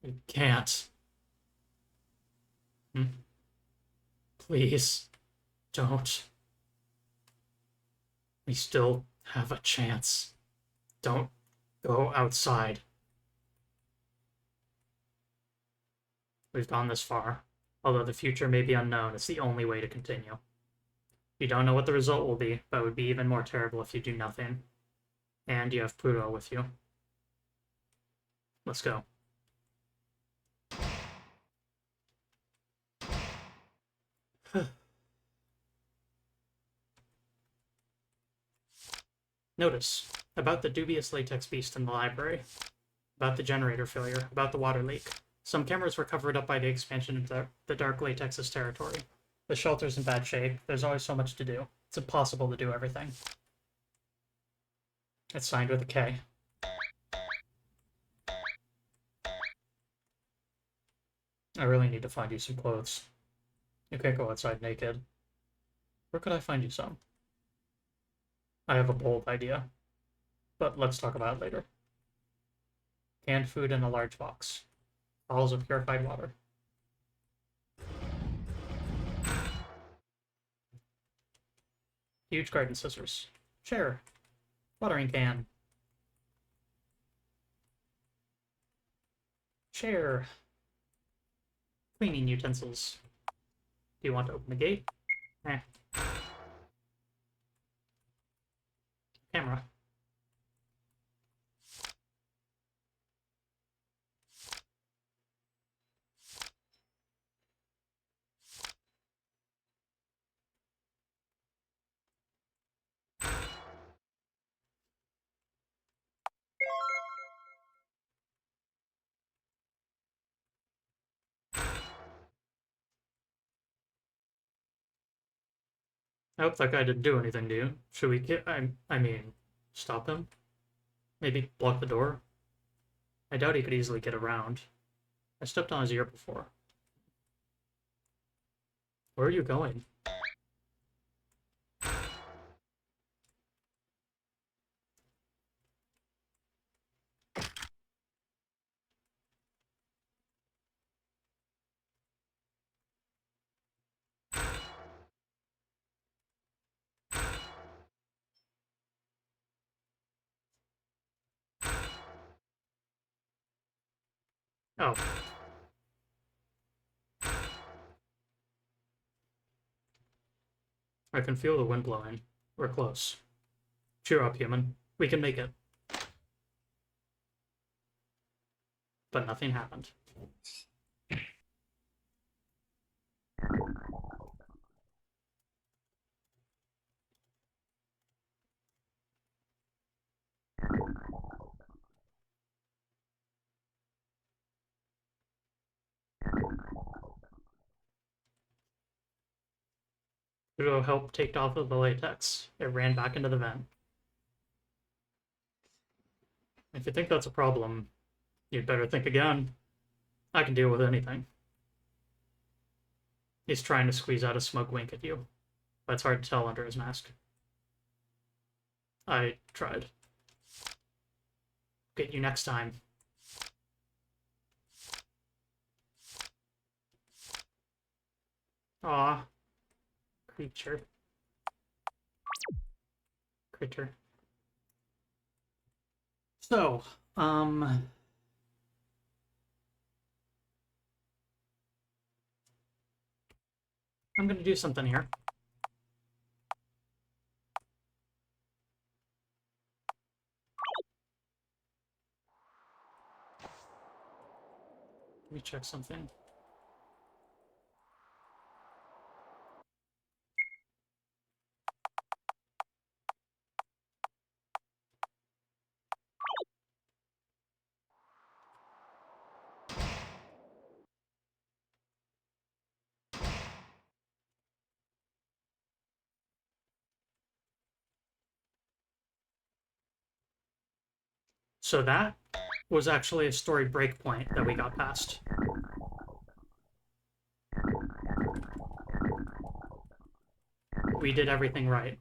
We can't. Please. Don't. We still have a chance. Don't go outside. We've gone this far. Although the future may be unknown, it's the only way to continue. You don't know what the result will be, but it would be even more terrible if you do nothing. And you have Puro with you. Let's go. Notice. About the dubious latex beast in the library. About the generator failure. About the water leak. Some cameras were covered up by the expansion of the dark latex's territory. The shelter's in bad shape. There's always so much to do. It's impossible to do everything. It's signed with a K. I really need to find you some clothes. You can't go outside naked. Where could I find you some? I have a bold idea, but let's talk about it later. Canned food in a large box. Bottles of purified water. Huge garden scissors. Chair. Watering can. Chair. Cleaning utensils. Do you want to open the gate? Eh. Camera. I hope that guy didn't do anything to you. Should we get, I mean, stop him? Maybe block the door? I doubt he could easily get around. I stepped on his ear before. Where are you going? Oh. I can feel the wind blowing. We're close. Cheer up, human. We can make it. But nothing happened. Udo helped take off of the latex. It ran back into the vent. If you think that's a problem, you'd better think again. I can deal with anything. He's trying to squeeze out a smug wink at you, but it's hard to tell under his mask. I tried. Get you next time. Aw. Creature. Critter. So, I'm gonna do something here. Let me check something. So that was actually a story breakpoint that we got past. We did everything right.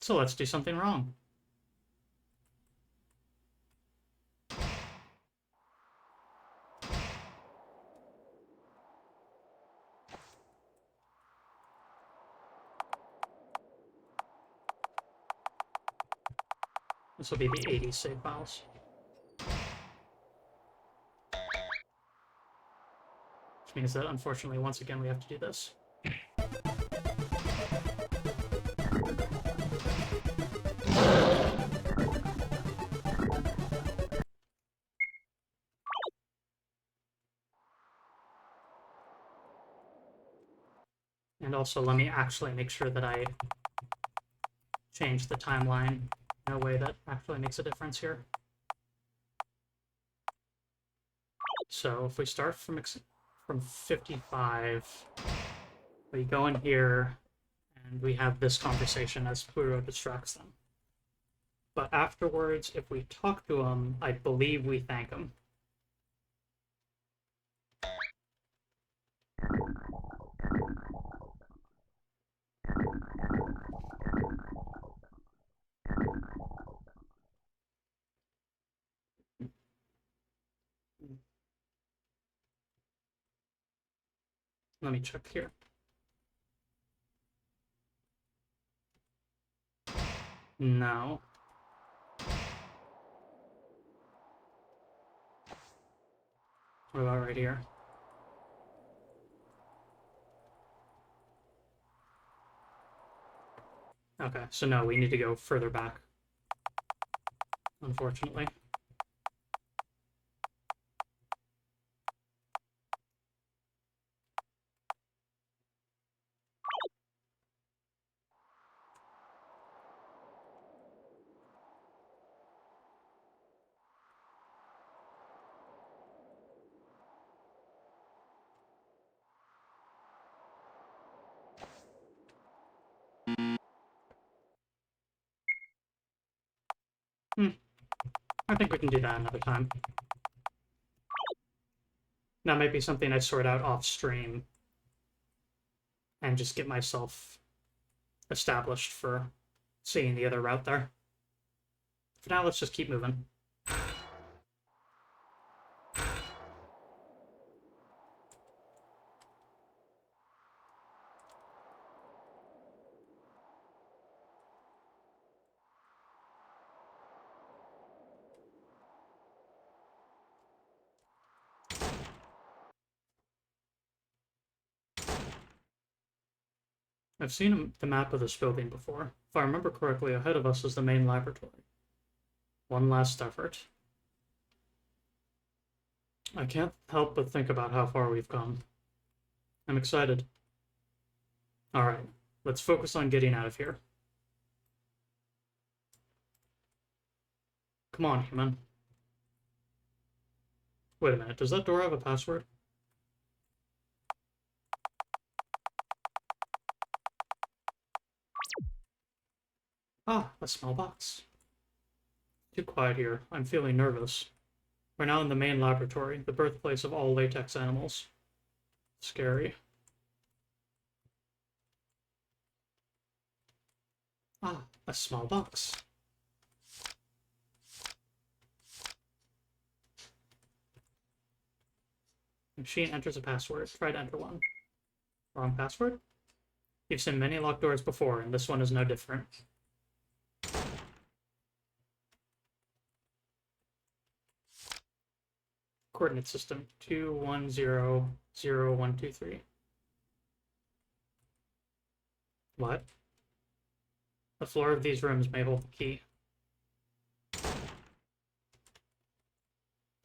So let's do something wrong. This will be the 80 save files. Which means that, unfortunately, once again, we have to do this. And also, let me actually make sure that I change the timeline in a way that actually makes a difference here. So if we start from 55, we go in here, and we have this conversation as Puro distracts them. But afterwards, if we talk to him, I believe we thank him. Let me check here. No. What about right here? Okay, so no, we need to go further back, unfortunately. I think we can do that another time. That might be something I sort out off stream and just get myself established for seeing the other route there. For now, let's just keep moving. I've seen the map of this building before. If I remember correctly, ahead of us is the main laboratory. One last effort. I can't help but think about how far we've come. I'm excited. Alright, let's focus on getting out of here. Come on, human. Wait a minute, does that door have a password? Ah, a small box. Too quiet here. I'm feeling nervous. We're now in the main laboratory, the birthplace of all latex animals. Scary. Ah, a small box. Machine enters a password. Try to enter one. Wrong password? You've seen many locked doors before, and this one is no different. Coordinate system 2100123. What? The floor of these rooms may hold the key.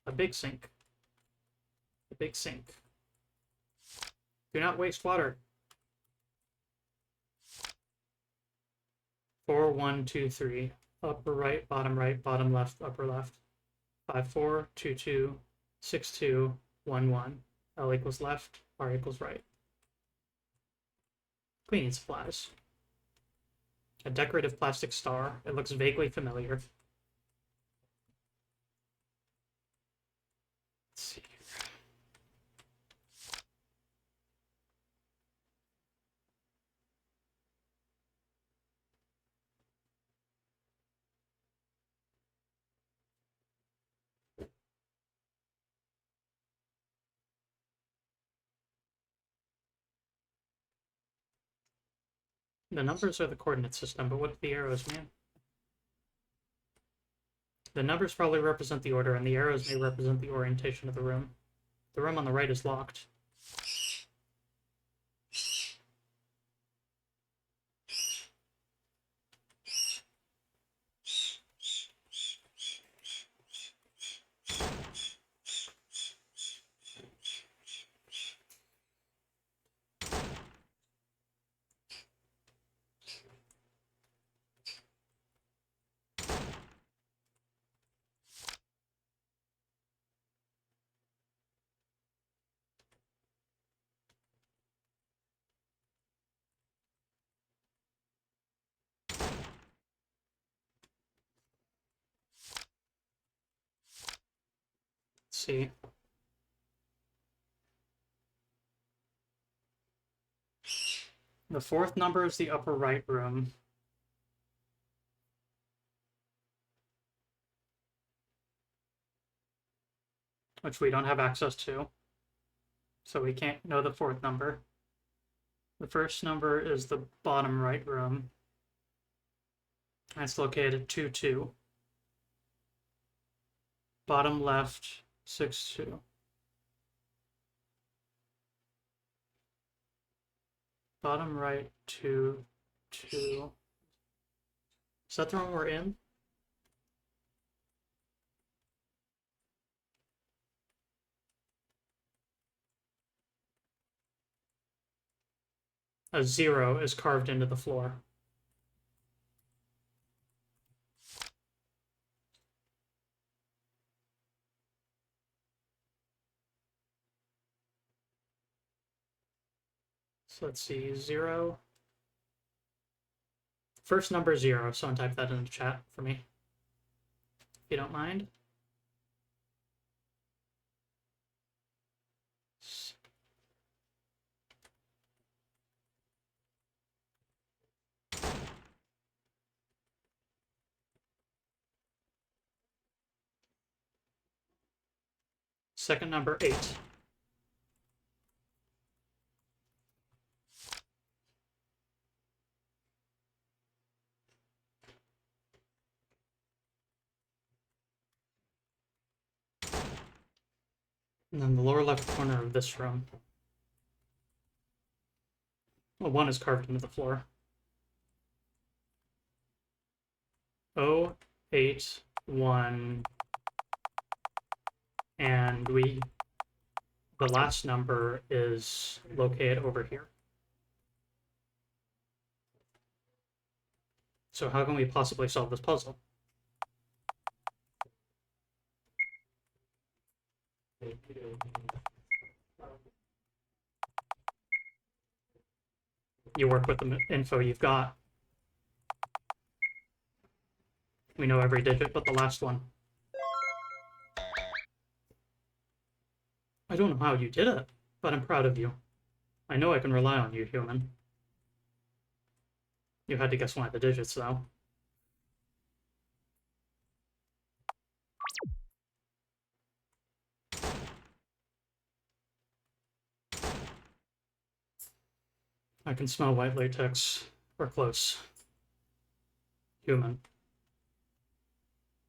A big sink. A big sink. Do not waste water. 4123. Upper right, bottom left, upper left. 54226211. L equals left, R equals right. Cleaning supplies. A decorative plastic star. It looks vaguely familiar. Let's see. The numbers are the coordinate system, but what do the arrows mean? The numbers probably represent the order, and the arrows may represent the orientation of the room. The room on the right is locked. see. The fourth number is the upper right room. Which we don't have access to. So we can't know the fourth number. The first number is the bottom right room. And it's located at 2-2. Bottom left, 6-2. Bottom right, 2-2. Is that the room we're in? A 0 is carved into the floor. So let's see, 0. First number 0, someone type that in the chat for me, if you don't mind. Second number 8. And then the lower left corner of this room. Well, 1 is carved into the floor. 0, 8, 1, and the last number is located over here. So how can we possibly solve this puzzle? You work with the info you've got. We know every digit but the last one. I don't know how you did it, but I'm proud of you. I know I can rely on you, human. You had to guess one of the digits, though. I can smell white latex. We're close. Human.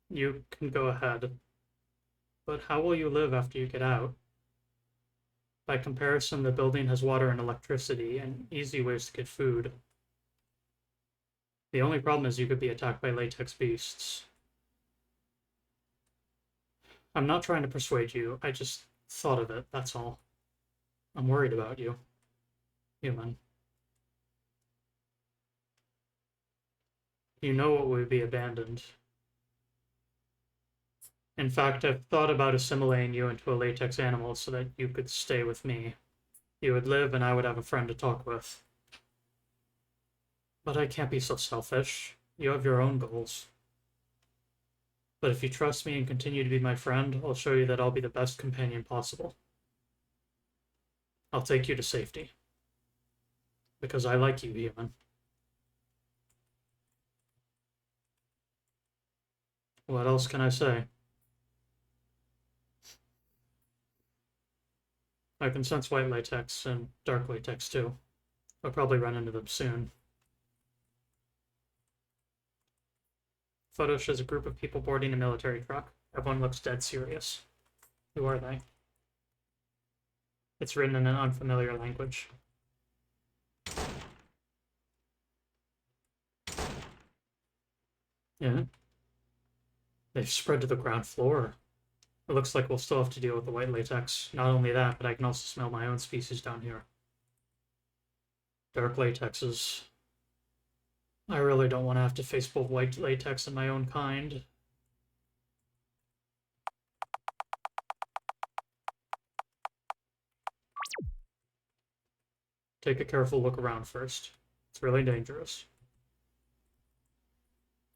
You can go ahead. But how will you live after you get out? By comparison, the building has water and electricity and easy ways to get food. The only problem is you could be attacked by latex beasts. I'm not trying to persuade you, I just thought of it, that's all. I'm worried about you. Human. You know it would be abandoned. In fact, I've thought about assimilating you into a latex animal so that you could stay with me. You would live and I would have a friend to talk with. But I can't be so selfish. You have your own goals. But if you trust me and continue to be my friend, I'll show you that I'll be the best companion possible. I'll take you to safety. Because I like you, human. What else can I say? I can sense white latex and dark latex too. I'll probably run into them soon. Photo shows a group of people boarding a military truck. Everyone looks dead serious. Who are they? It's written in an unfamiliar language. Yeah. They've spread to the ground floor. It looks like we'll still have to deal with the white latex. Not only that, but I can also smell my own species down here. Dark latexes. I really don't want to have to face both white latex and my own kind. Take a careful look around first. It's really dangerous.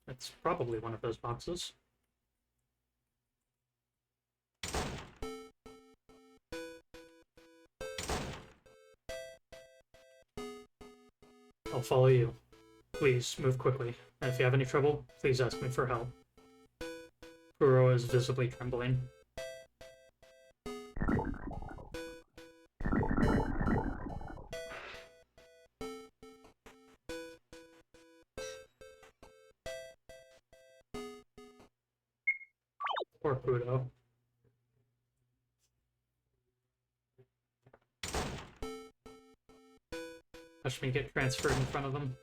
It's probably one of those boxes. I'll follow you. Please, move quickly. And if you have any trouble, please ask me for help. Kuro is visibly trembling. Poor Kuro. Watch me get transferred in front of him.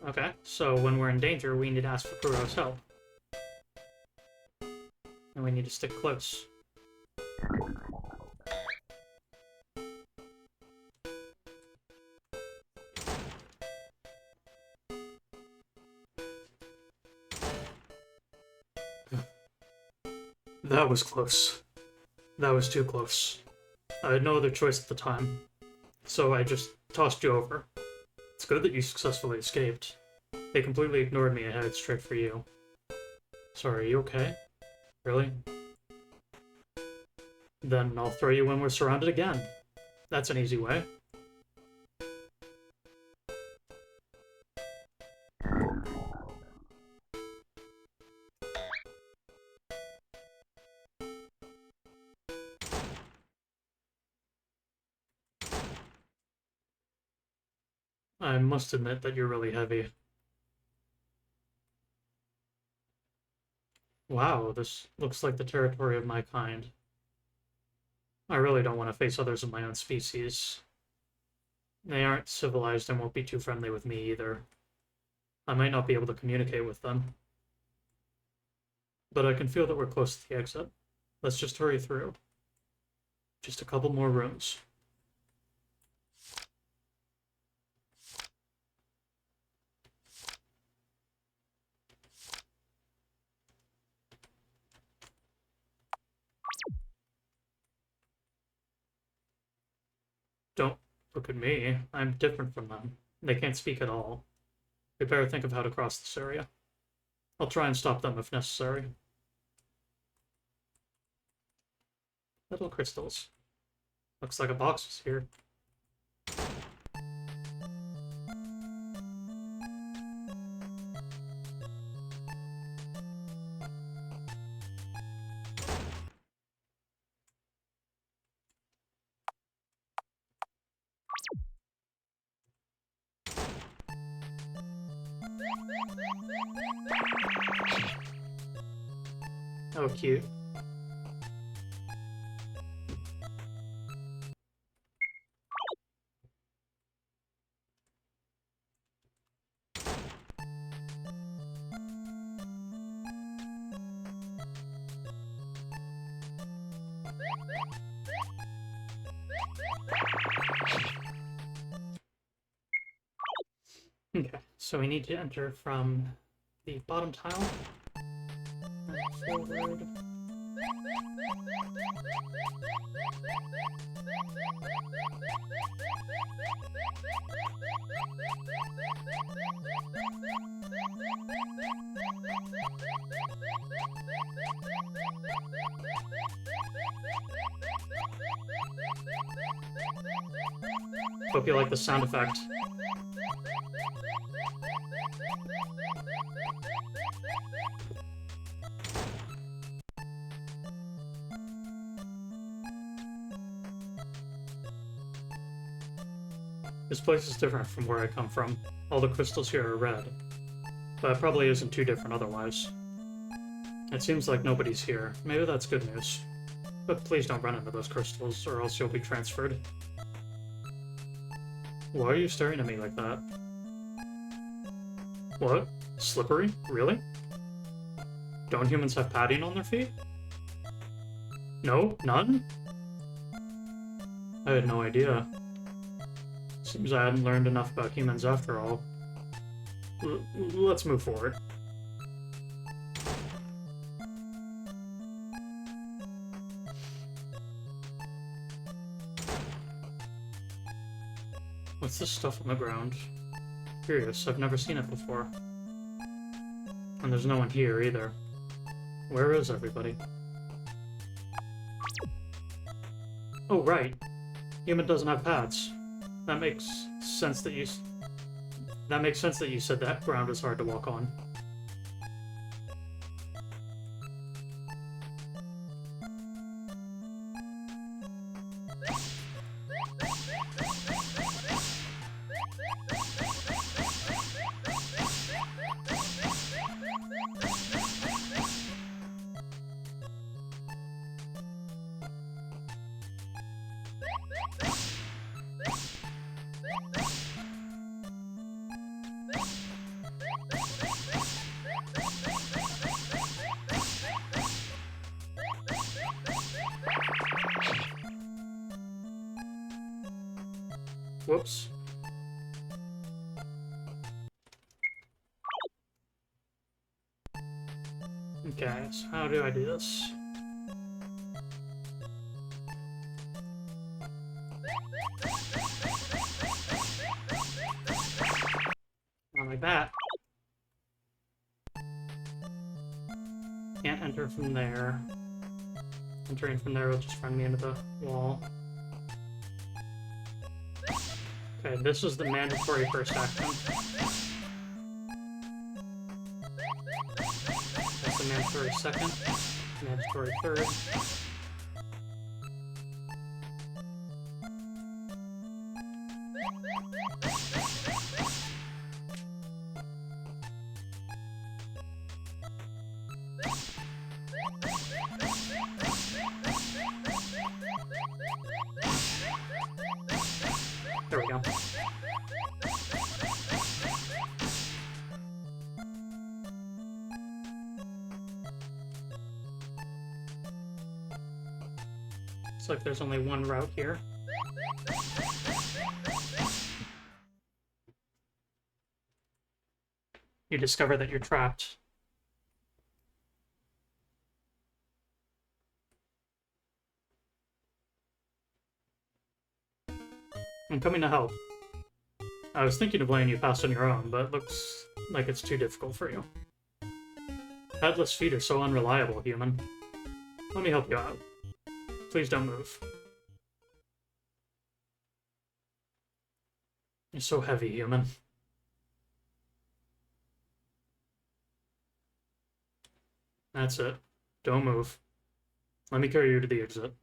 Okay, so when we're in danger, we need to ask for Kuro's help. And we need to stick close. That was close. That was too close. I had no other choice at the time, so I just tossed you over. It's good that you successfully escaped. They completely ignored me and headed straight for you. Sorry, are you okay? Really? Then I'll throw you when we're surrounded again. That's an easy way. I must admit that you're really heavy. Wow, this looks like the territory of my kind. I really don't want to face others of my own species. They aren't civilized and won't be too friendly with me either. I might not be able to communicate with them. But I can feel that we're close to the exit. Let's just hurry through. Just a couple more rooms. Don't look at me. I'm different from them. They can't speak at all. We better think of how to cross this area. I'll try and stop them if necessary. Little crystals. Looks like a box is here. Oh, cute. Okay, so we need to enter from the bottom tile. Forward. Hope you like the sound effect. This place is different from where I come from. All the crystals here are red. But it probably isn't too different otherwise. It seems like nobody's here. Maybe that's good news. But please don't run into those crystals, or else you'll be transferred. Why are you staring at me like that? What? Slippery? Really? Don't humans have padding on their feet? No? None? I had no idea. Seems I hadn't learned enough about humans after all. Let's move forward. What's this stuff on the ground? Curious, I've never seen it before. And there's no one here either. Where is everybody? Oh, right. Human doesn't have paths. That makes sense that you said that ground is hard to walk on. Whoops. Okay, so how do I do this? Not like that. Can't enter from there. Entering from there will just run me into the wall. Okay, this is the mandatory first action. That's the mandatory second. Mandatory third. There we go. Looks like there's only one route here. You discover that you're trapped. I'm coming to help. I was thinking of letting you pass on your own, but looks like it's too difficult for you. Headless feet are so unreliable, human. Let me help you out. Please don't move. You're so heavy, human. That's it. Don't move. Let me carry you to the exit.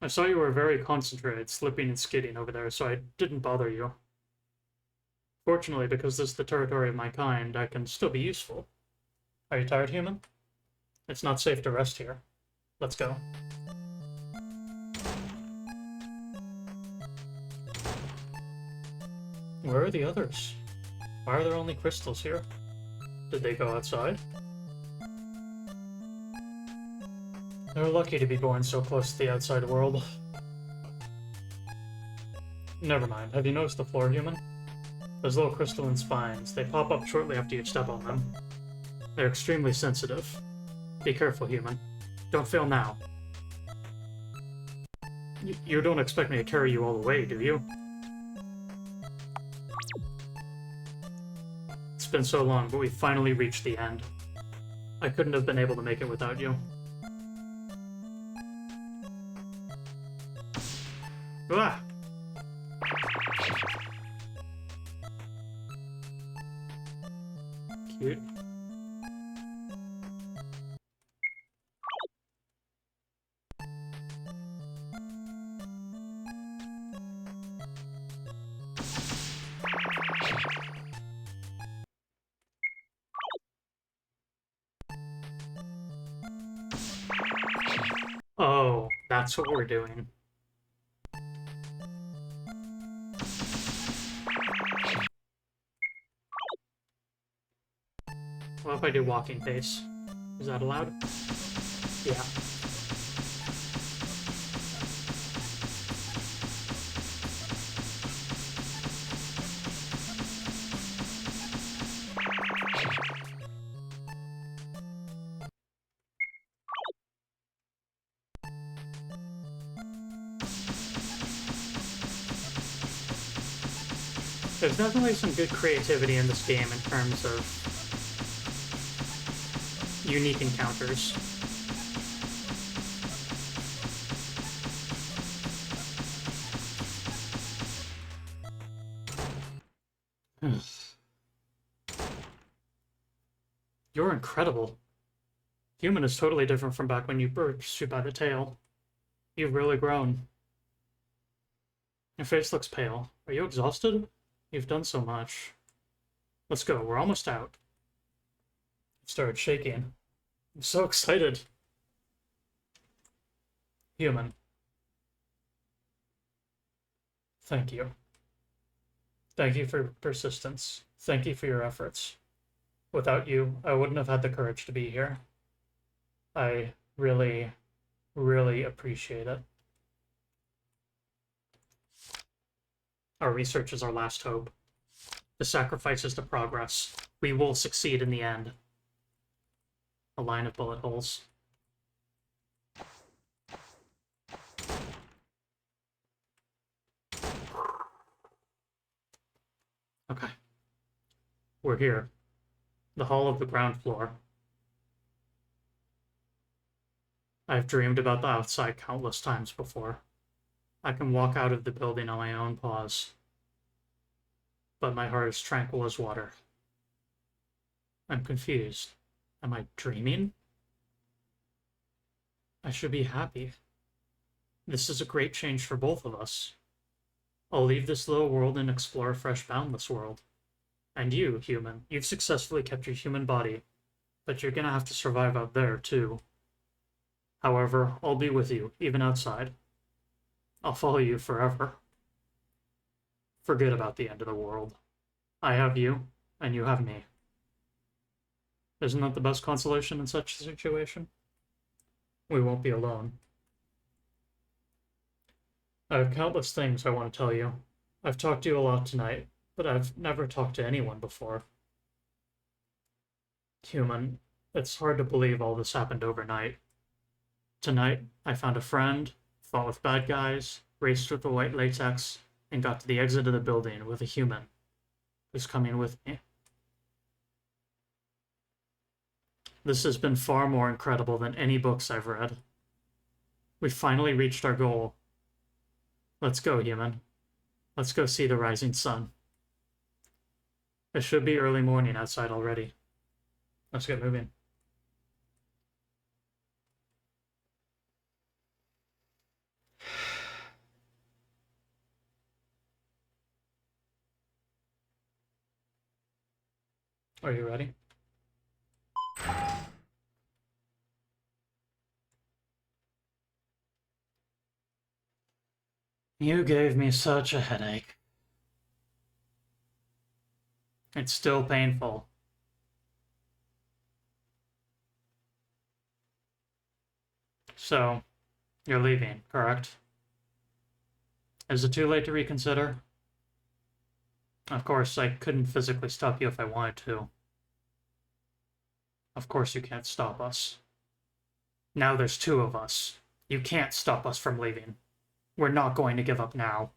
I saw you were very concentrated, slipping and skidding over there, so I didn't bother you. Fortunately, because this is the territory of my kind, I can still be useful. Are you tired, human? It's not safe to rest here. Let's go. Where are the others? Why are there only crystals here? Did they go outside? They're lucky to be born so close to the outside world. Never mind. Have you noticed the floor, human? Those little crystalline spines, they pop up shortly after you step on them. They're extremely sensitive. Be careful, human. Don't fail now. You don't expect me to carry you all the way, do you? It's been so long, but we finally reached the end. I couldn't have been able to make it without you. Ah! Cute. Oh, that's what we're doing. What if I do walking pace? Is that allowed? Yeah. There's definitely some good creativity in this game in terms of unique encounters. You're incredible. Human is totally different from back when you burst you by the tail. You've really grown. Your face looks pale. Are you exhausted? You've done so much. Let's go. We're almost out. I started shaking. I'm so excited. Human. Thank you. Thank you for your persistence. Thank you for your efforts. Without you, I wouldn't have had the courage to be here. I really, really appreciate it. Our research is our last hope. The sacrifice is to progress. We will succeed in the end. A line of bullet holes. Okay. We're here. The hall of the ground floor. I've dreamed about the outside countless times before. I can walk out of the building on my own paws. But my heart is tranquil as water. I'm confused. Am I dreaming? I should be happy. This is a great change for both of us. I'll leave this little world and explore a fresh, boundless world. And you, human, you've successfully kept your human body, but you're gonna have to survive out there, too. However, I'll be with you, even outside. I'll follow you forever. Forget about the end of the world. I have you, and you have me. Isn't that the best consolation in such a situation? We won't be alone. I have countless things I want to tell you. I've talked to you a lot tonight, but I've never talked to anyone before. Human, it's hard to believe all this happened overnight. Tonight, I found a friend, fought with bad guys, raced with the white latex, and got to the exit of the building with a human who's coming with me. This has been far more incredible than any books I've read. We finally reached our goal. Let's go, human. Let's go see the rising sun. It should be early morning outside already. Let's get moving. Are you ready? You gave me such a headache. It's still painful. So, you're leaving, correct? Is it too late to reconsider? Of course, I couldn't physically stop you if I wanted to. Of course you can't stop us. Now there's two of us. You can't stop us from leaving. We're not going to give up now.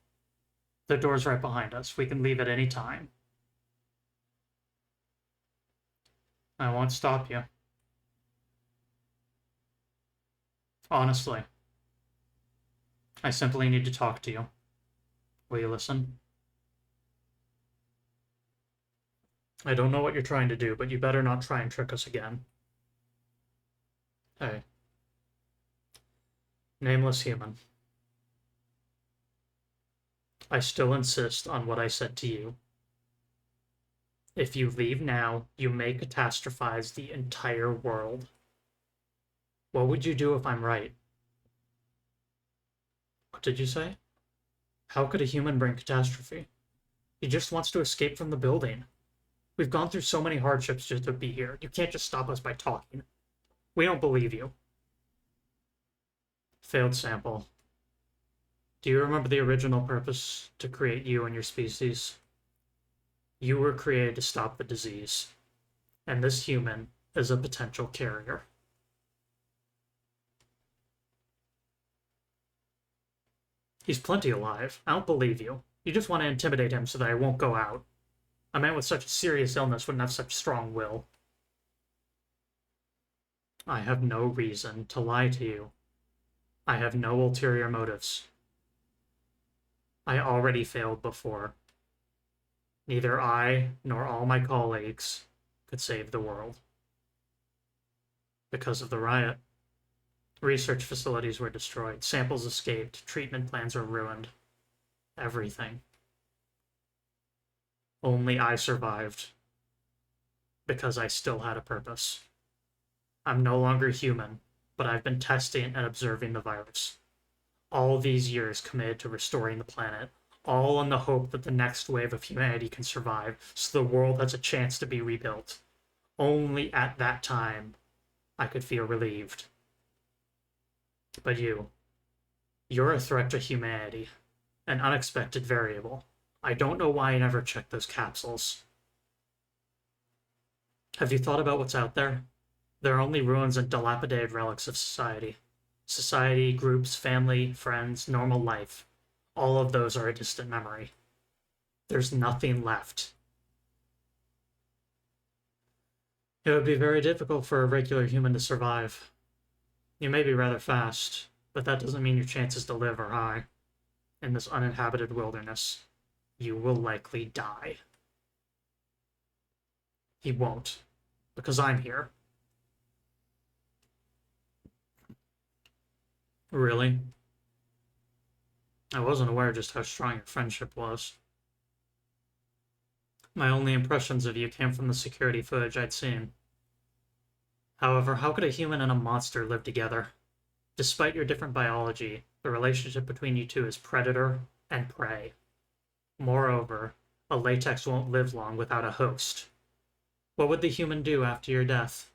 The door's right behind us. We can leave at any time. I won't stop you. Honestly. I simply need to talk to you. Will you listen? I don't know what you're trying to do, but you better not try and trick us again. Hey. Nameless human. I still insist on what I said to you. If you leave now, you may catastrophize the entire world. What would you do if I'm right? What did you say? How could a human bring catastrophe? He just wants to escape from the building. We've gone through so many hardships just to be here. You can't just stop us by talking. We don't believe you. Failed sample. Do you remember the original purpose to create you and your species? You were created to stop the disease, and this human is a potential carrier. He's plenty alive. I don't believe you. You just want to intimidate him so that I won't go out. A man with such a serious illness wouldn't have such strong will. I have no reason to lie to you. I have no ulterior motives. I already failed before. Neither I nor all my colleagues could save the world. Because of the riot, research facilities were destroyed, samples escaped, treatment plans were ruined. Everything. Only I survived because I still had a purpose. I'm no longer human, but I've been testing and observing the virus. All these years committed to restoring the planet, all in the hope that the next wave of humanity can survive so the world has a chance to be rebuilt. Only at that time I could feel relieved. But you're a threat to humanity, an unexpected variable. I don't know why I never checked those capsules. Have you thought about what's out there? There are only ruins and dilapidated relics of society. Society, groups, family, friends, normal life. All of those are a distant memory. There's nothing left. It would be very difficult for a regular human to survive. You may be rather fast, but that doesn't mean your chances to live are high. In this uninhabited wilderness, you will likely die. He won't, because I'm here. Really? I wasn't aware just how strong your friendship was. My only impressions of you came from the security footage I'd seen. However, how could a human and a monster live together? Despite your different biology, the relationship between you two is predator and prey. Moreover, a latex won't live long without a host. What would the human do after your death?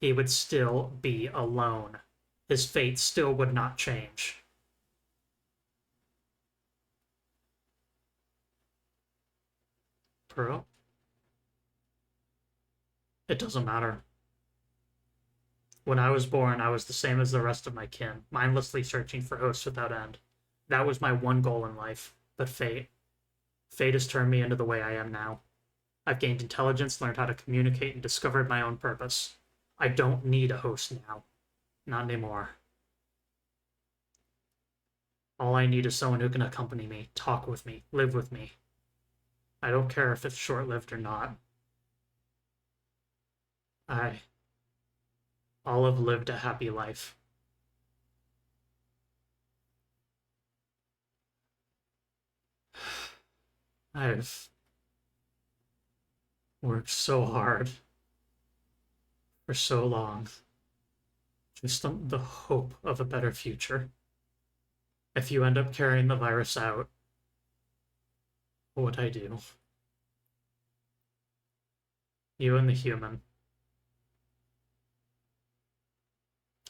He would still be alone. His fate still would not change. Pearl? It doesn't matter. When I was born, I was the same as the rest of my kin, mindlessly searching for hosts without end. That was my one goal in life. But fate has turned me into the way I am now. I've gained intelligence, learned how to communicate, and discovered my own purpose. I don't need a host now. Not anymore. All I need is someone who can accompany me, talk with me, live with me. I don't care if it's short-lived or not. I'll have lived a happy life. I've worked so hard for so long, just on the hope of a better future. If you end up carrying the virus out, what would I do? You and the human.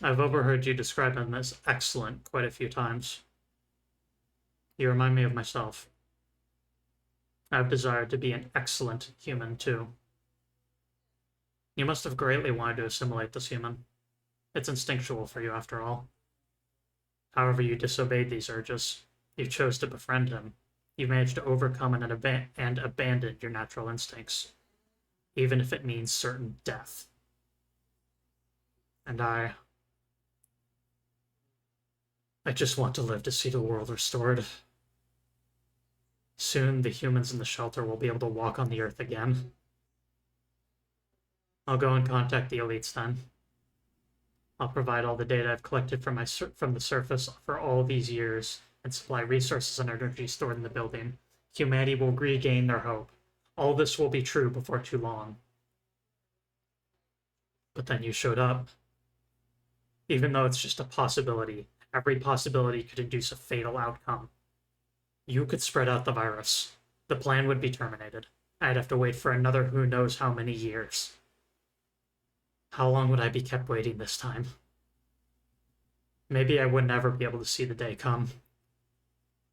I've overheard you describe him as excellent quite a few times. You remind me of myself. I've desired to be an excellent human, too. You must have greatly wanted to assimilate this human. It's instinctual for you, after all. However, you disobeyed these urges. You chose to befriend him. You managed to overcome and abandon your natural instincts, even if it means certain death. And I just want to live to see the world restored. Soon, the humans in the shelter will be able to walk on the earth again. I'll go and contact the elites then. I'll provide all the data I've collected from the surface for all these years and supply resources and energy stored in the building. Humanity will regain their hope. All this will be true before too long. But then you showed up. Even though it's just a possibility, every possibility could induce a fatal outcome. You could spread out the virus. The plan would be terminated. I'd have to wait for another who knows how many years. How long would I be kept waiting this time? Maybe I would never be able to see the day come.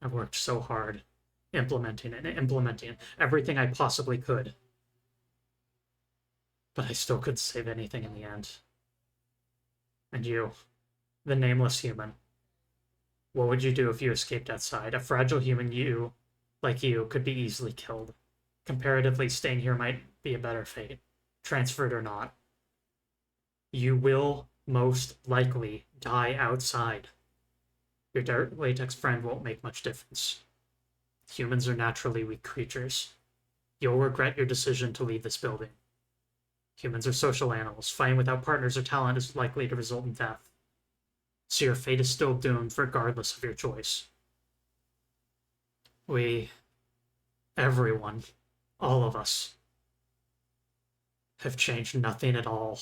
I've worked so hard, implementing everything I possibly could. But I still couldn't save anything in the end. And you, the nameless human. What would you do if you escaped outside? A fragile human, you like you, could be easily killed. Comparatively, staying here might be a better fate, transferred or not. You will most likely die outside. Your dark latex friend won't make much difference. Humans are naturally weak creatures. You'll regret your decision to leave this building. Humans are social animals. Fighting without partners or talent is likely to result in death. So your fate is still doomed regardless of your choice. Everyone, all of us, have changed nothing at all.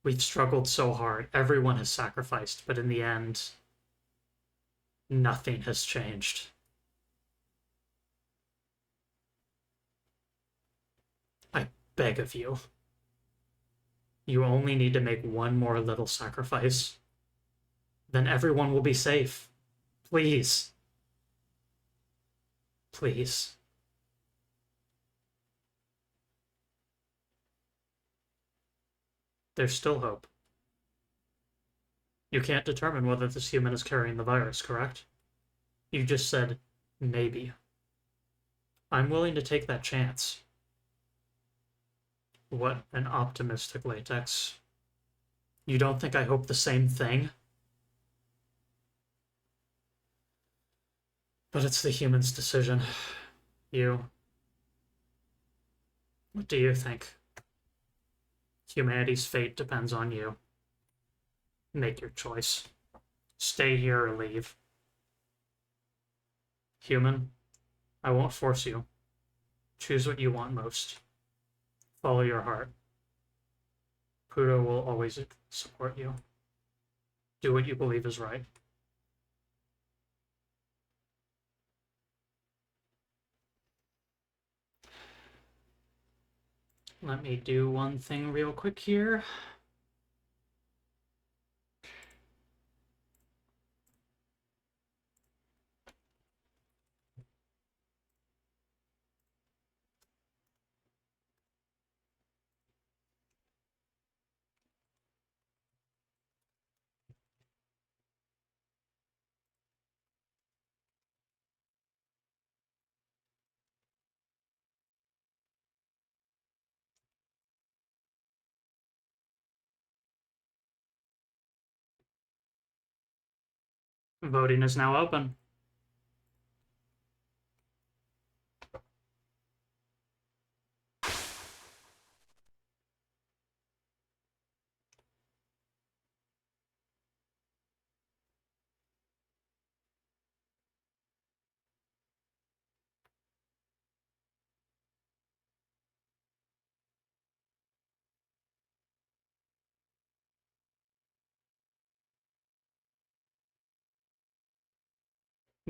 We've struggled so hard. Everyone has sacrificed, but in the end, nothing has changed. I beg of you. You only need to make one more little sacrifice. Then everyone will be safe. Please. Please. There's still hope. You can't determine whether this human is carrying the virus, correct? You just said, maybe. I'm willing to take that chance. What an optimistic latex. You don't think I hope the same thing? But it's the human's decision. What do you think? Humanity's fate depends on you. Make your choice. Stay here or leave. Human, I won't force you. Choose what you want most. Follow your heart. Pluto will always support you. Do what you believe is right. Let me do one thing real quick here. Voting is now open.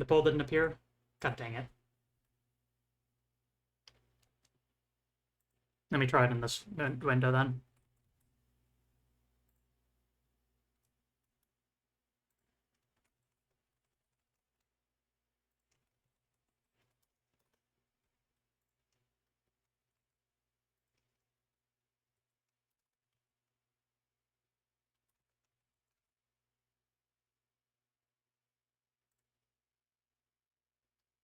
The poll didn't appear? God dang it. Let me try it in this window then.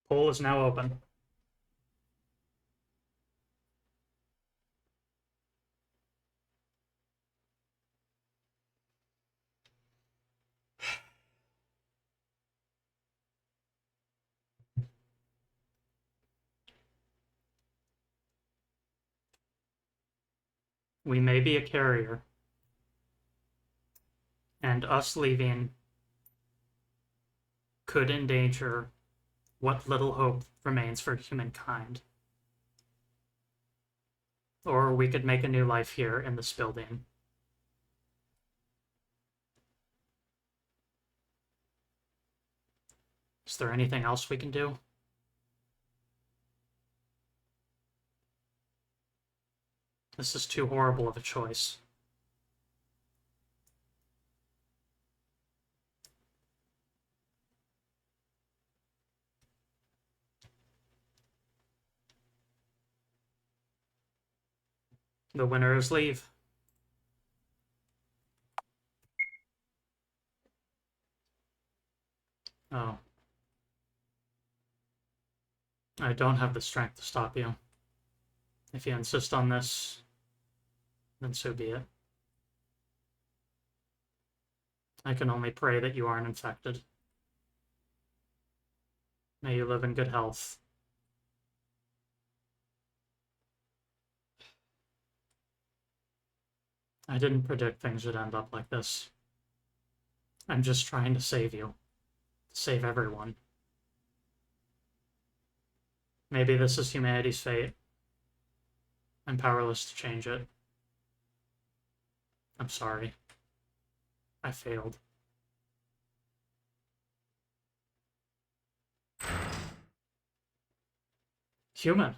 Poll is now open. We may be a carrier, and us leaving could endanger what little hope remains for humankind. Or we could make a new life here in this building. Is there anything else we can do? This is too horrible of a choice. The winners leave. Oh. I don't have the strength to stop you. If you insist on this, then so be it. I can only pray that you aren't infected. May you live in good health. I didn't predict things would end up like this. I'm just trying to save you. To save everyone. Maybe this is humanity's fate. I'm powerless to change it. I'm sorry. I failed. Human.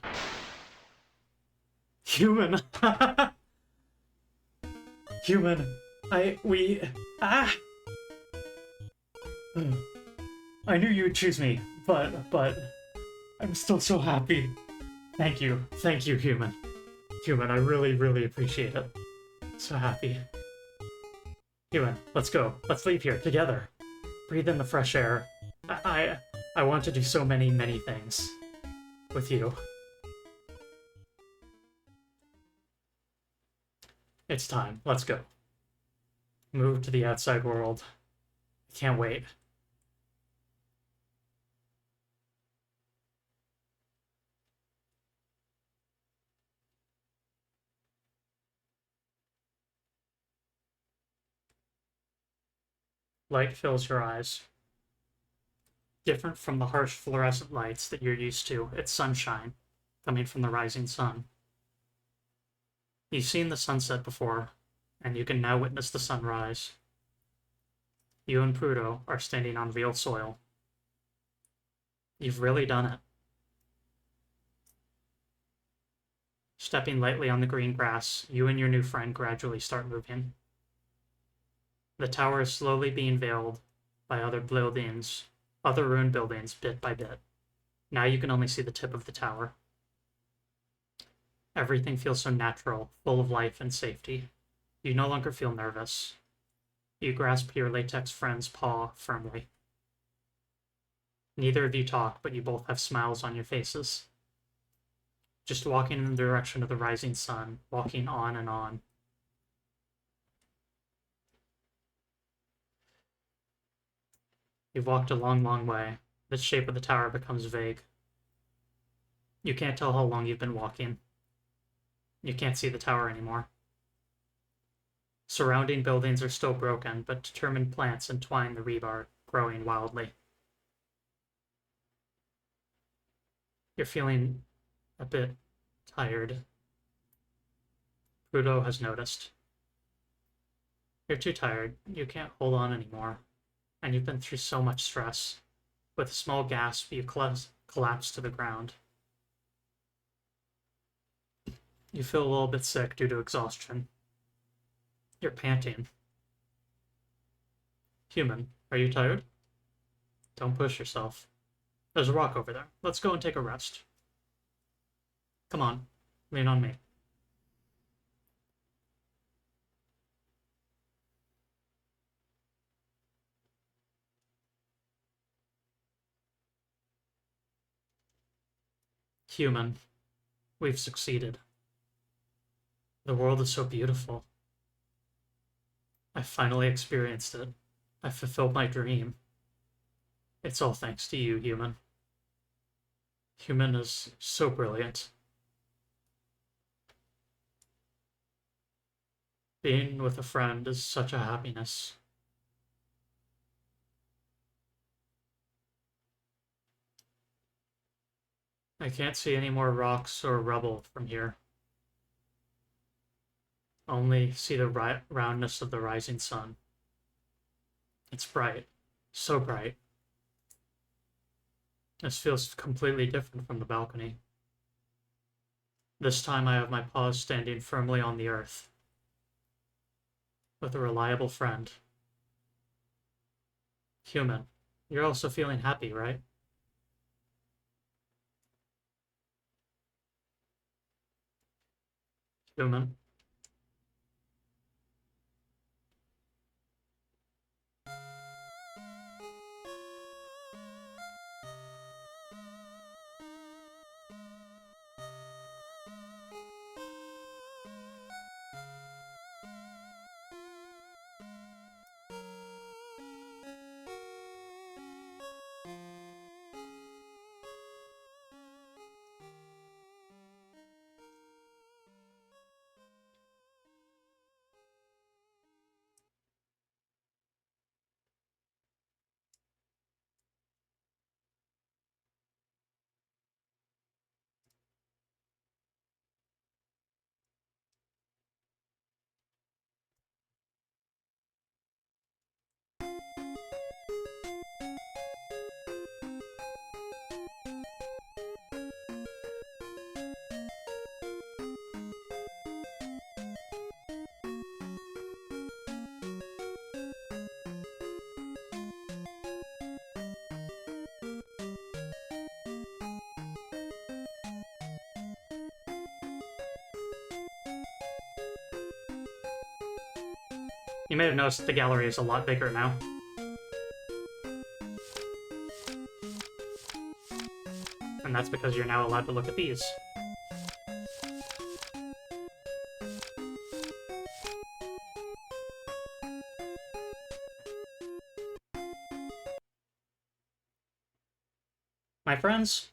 Human. Human. Ah! I knew you would choose me, but I'm still so happy. Thank you, human. Human, I really, really appreciate it. So happy. Human, let's go. Let's leave here together. Breathe in the fresh air. I want to do so many, many things with you. It's time. Let's go. Move to the outside world. I can't wait. Light fills your eyes. Different from the harsh fluorescent lights that you're used to, it's sunshine coming from the rising sun. You've seen the sunset before, and you can now witness the sunrise. You and Prudo are standing on real soil. You've really done it. Stepping lightly on the green grass, you and your new friend gradually start moving. The tower is slowly being veiled by other ruined buildings, bit by bit. Now you can only see the tip of the tower. Everything feels so natural, full of life and safety. You no longer feel nervous. You grasp your latex friend's paw firmly. Neither of you talk, but you both have smiles on your faces. Just walking in the direction of the rising sun, walking on and on. You've walked a long, long way. The shape of the tower becomes vague. You can't tell how long you've been walking. You can't see the tower anymore. Surrounding buildings are still broken, but determined plants entwine the rebar, growing wildly. You're feeling a bit tired. Prudo has noticed. You're too tired. You can't hold on anymore. And you've been through so much stress. With a small gasp, you collapse to the ground. You feel a little bit sick due to exhaustion. You're panting. Human, are you tired? Don't push yourself. There's a rock over there. Let's go and take a rest. Come on, lean on me. Human, we've succeeded. The world is so beautiful. I finally experienced it. I fulfilled my dream. It's all thanks to you, Human. Human is so brilliant. Being with a friend is such a happiness. I can't see any more rocks or rubble from here. Only see the roundness of the rising sun. It's bright. So bright. This feels completely different from the balcony. This time I have my paws standing firmly on the earth. With a reliable friend. Human, you're also feeling happy, right? Human. You may have noticed the gallery is a lot bigger now. And that's because you're now allowed to look at these. My friends,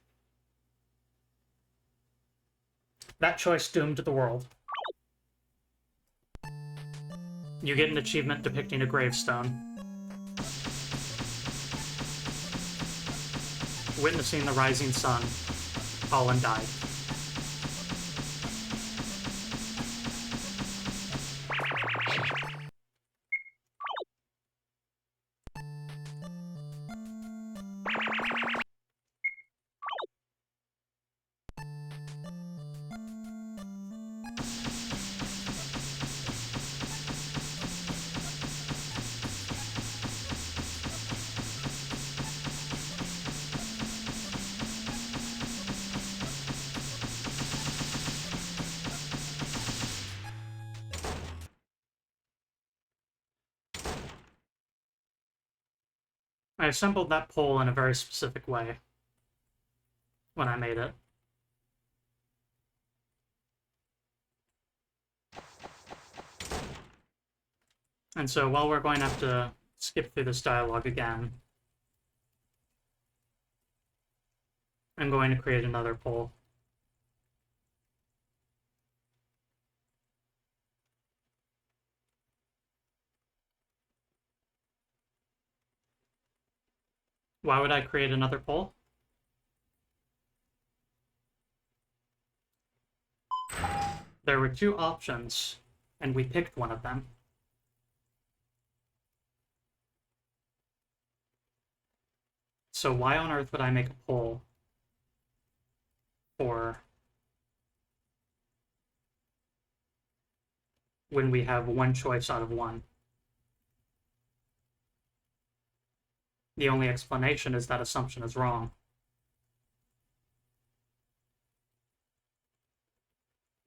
that choice doomed the world. You get an achievement depicting a gravestone. Witnessing the rising sun, Colin died. I assembled that pole in a very specific way when I made it. And so while we're going to have to skip through this dialogue again, I'm going to create another poll. Why would I create another poll? There were two options, and we picked one of them. So why on earth would I make a poll for when we have one choice out of one? The only explanation is that assumption is wrong.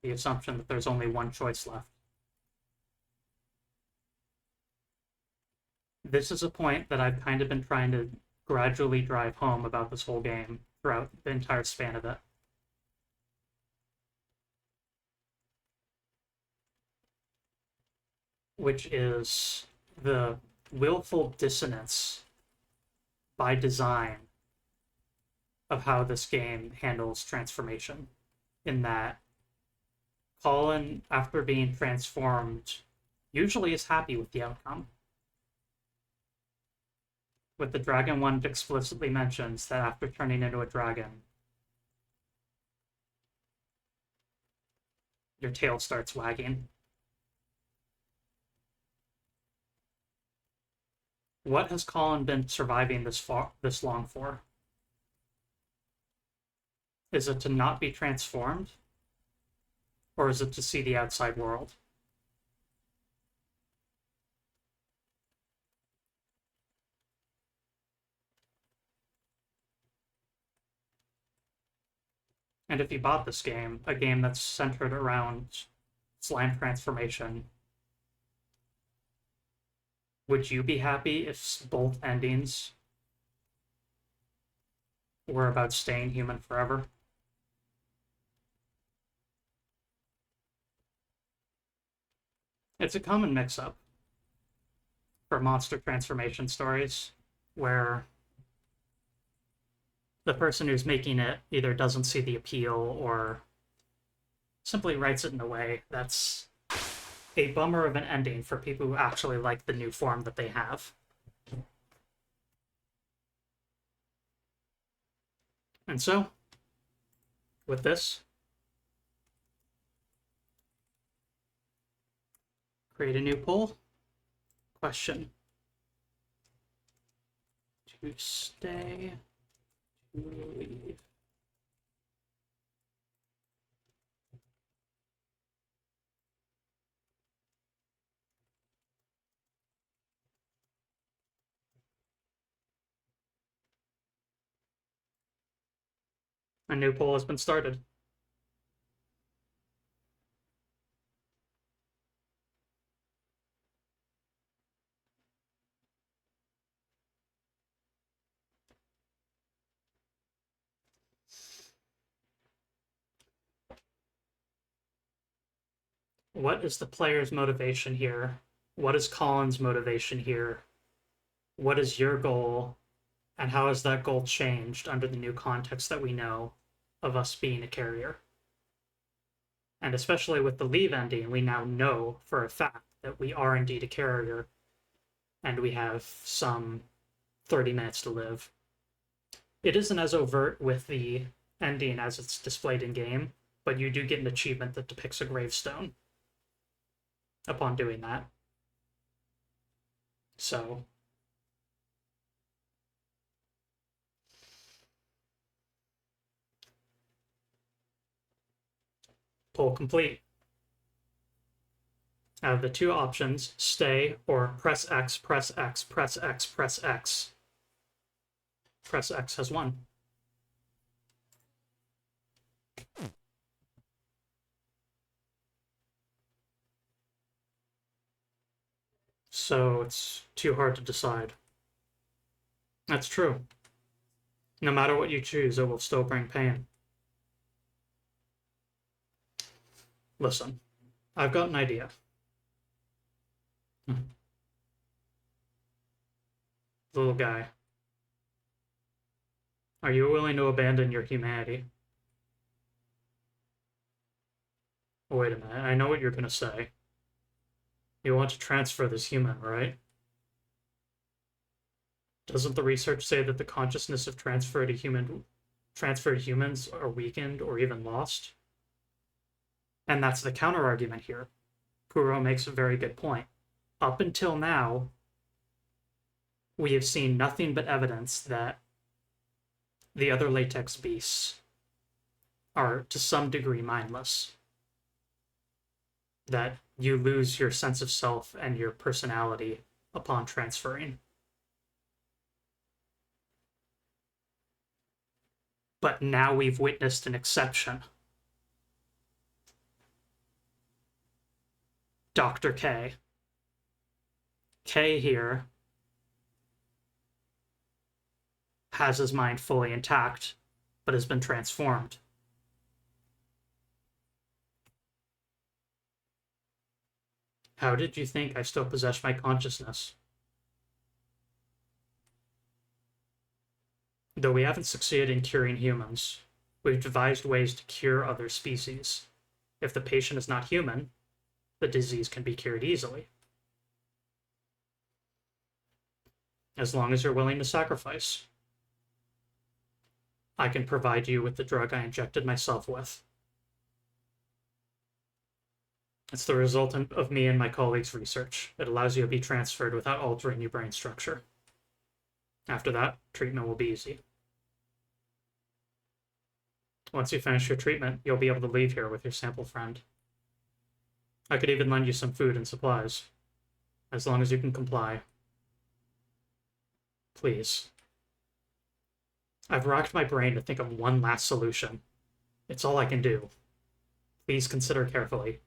The assumption that there's only one choice left. This is a point that I've kind of been trying to gradually drive home about this whole game throughout the entire span of it. Which is the willful dissonance by design of how this game handles transformation. In that Colin, after being transformed, usually is happy with the outcome. With the Dragon one, it explicitly mentions that after turning into a dragon, your tail starts wagging. What has Colin been surviving this long for? Is it to not be transformed? Or is it to see the outside world? And if you bought this game, a game that's centered around slime transformation, would you be happy if both endings were about staying human forever? It's a common mix-up for monster transformation stories, where the person who's making it either doesn't see the appeal or simply writes it in a way that's a bummer of an ending for people who actually like the new form that they have. And so, with this, create a new poll. Question. To stay, to leave. A new poll has been started. What is the player's motivation here? What is Colin's motivation here? What is your goal? And how has that goal changed under the new context that we know of us being a carrier? And especially with the leave ending, we now know for a fact that we are indeed a carrier and we have some 30 minutes to live. It isn't as overt with the ending as it's displayed in game, but you do get an achievement that depicts a gravestone upon doing that. So pull complete. Out of the two options, stay or press X, press X, press X, press X. Press X has won. So it's too hard to decide. That's true. No matter what you choose, it will still bring pain. Listen, I've got an idea. Little guy, are you willing to abandon your humanity? Wait a minute, I know what you're gonna say. You want to transfer this human, right? Doesn't the research say that the consciousness of transferred humans are weakened or even lost? And that's the counter argument here. Puro makes a very good point. Up until now, we have seen nothing but evidence that the other latex beasts are to some degree mindless. That you lose your sense of self and your personality upon transferring. But now we've witnessed an exception. Dr. K. K here has his mind fully intact, but has been transformed. How did you think I still possess my consciousness? Though we haven't succeeded in curing humans, we've devised ways to cure other species. If the patient is not human, the disease can be cured easily. As long as you're willing to sacrifice. I can provide you with the drug I injected myself with. It's the resultant of me and my colleagues' research. It allows you to be transferred without altering your brain structure. After that, treatment will be easy. Once you finish your treatment, you'll be able to leave here with your sample friend. I could even lend you some food and supplies, as long as you can comply. Please. I've racked my brain to think of one last solution. It's all I can do. Please consider carefully.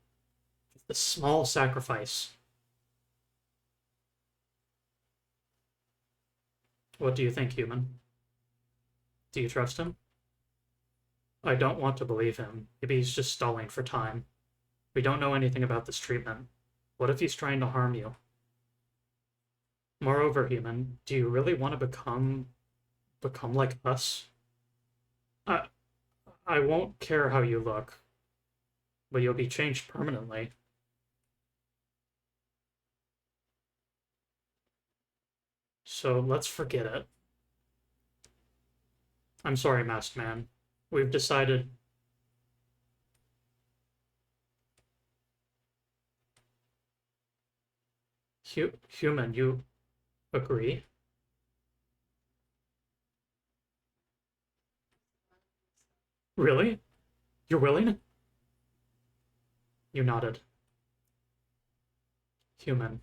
The small sacrifice. What do you think, human? Do you trust him? I don't want to believe him. Maybe he's just stalling for time. We don't know anything about this treatment. What if he's trying to harm you? Moreover, human, do you really want to become like us? I won't care how you look, but you'll be changed permanently. So let's forget it. I'm sorry, Masked Man. We've decided. Human, you agree? Really? You're willing? You nodded. Human,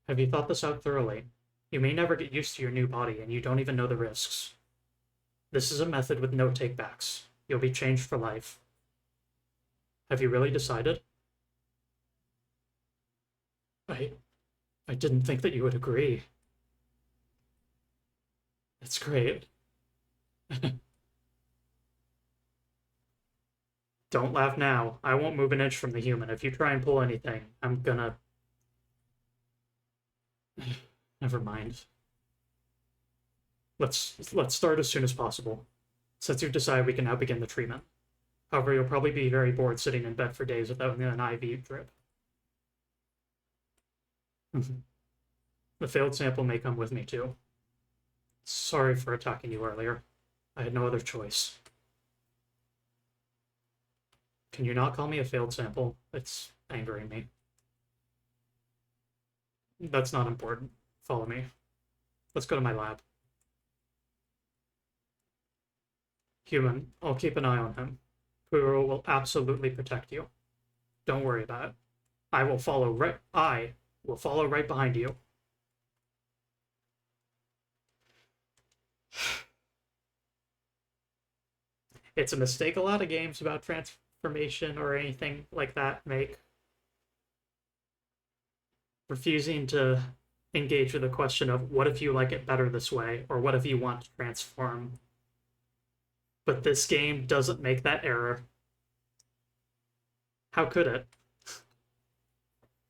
have you thought this out thoroughly? You may never get used to your new body, and you don't even know the risks. This is a method with no takebacks. You'll be changed for life. Have you really decided? I didn't think that you would agree. That's great. Don't laugh now. I won't move an inch from the human. If you try and pull anything, I'm gonna... Never mind. Let's start as soon as possible. Since you've decided, we can now begin the treatment. However, you'll probably be very bored sitting in bed for days without an IV drip. The failed sample may come with me, too. Sorry for attacking you earlier. I had no other choice. Can you not call me a failed sample? It's angering me. That's not important. Follow me. Let's go to my lab. Human, I'll keep an eye on him. Puro will absolutely protect you. Don't worry about it. I will follow right behind you. It's a mistake a lot of games about transformation or anything like that make. Refusing to engage with the question of what if you like it better this way, or what if you want to transform. But this game doesn't make that error. How could it?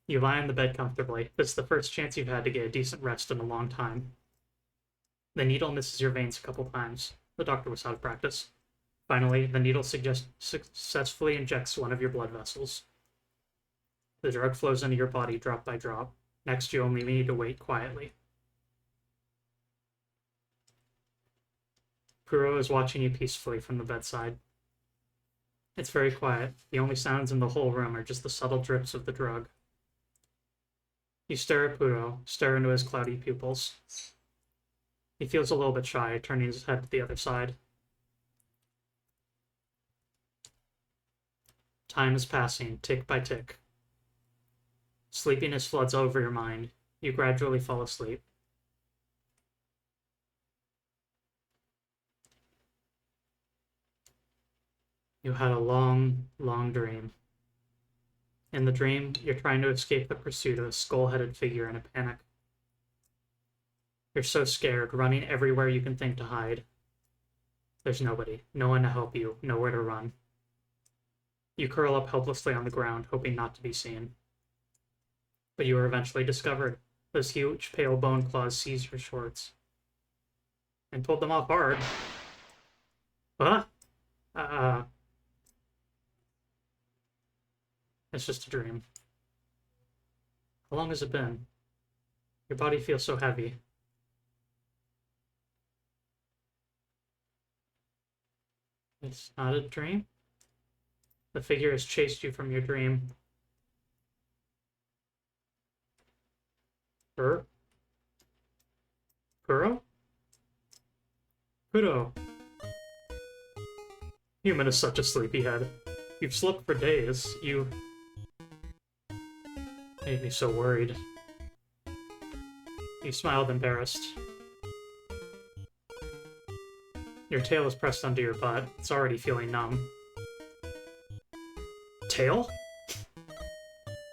You lie on the bed comfortably. This is the first chance you've had to get a decent rest in a long time. The needle misses your veins a couple times. The doctor was out of practice. Finally, the needle successfully injects one of your blood vessels. The drug flows into your body drop by drop. Next, you only need to wait quietly. Puro is watching you peacefully from the bedside. It's very quiet. The only sounds in the whole room are just the subtle drips of the drug. You stare at Puro, stare into his cloudy pupils. He feels a little bit shy, turning his head to the other side. Time is passing, tick by tick. Sleepiness floods over your mind. You gradually fall asleep. You had a long, long dream. In the dream, you're trying to escape the pursuit of a skull-headed figure in a panic. You're so scared, running everywhere you can think to hide. There's nobody, no one to help you, nowhere to run. You curl up helplessly on the ground, hoping not to be seen. But you are eventually discovered. Those huge, pale bone claws seized your shorts and pulled them off hard. Huh? It's just a dream. How long has it been? Your body feels so heavy. It's not a dream? The figure has chased you from your dream. Puro? Puro. Human is such a sleepyhead. You've slept for days. You made me so worried. You smiled, embarrassed. Your tail is pressed under your butt. It's already feeling numb. Tail?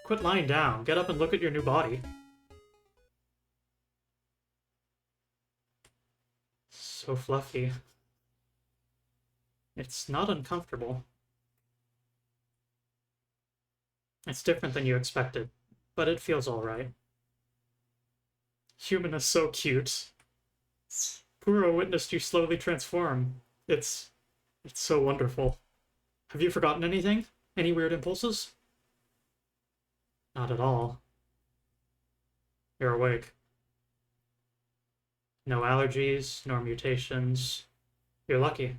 Quit lying down. Get up and look at your new body. So fluffy. It's not uncomfortable. It's different than you expected, but it feels alright. Human is so cute. Puro witnessed you slowly transform. It's so wonderful. Have you forgotten anything? Any weird impulses? Not at all. You're awake. No allergies, nor mutations. You're lucky.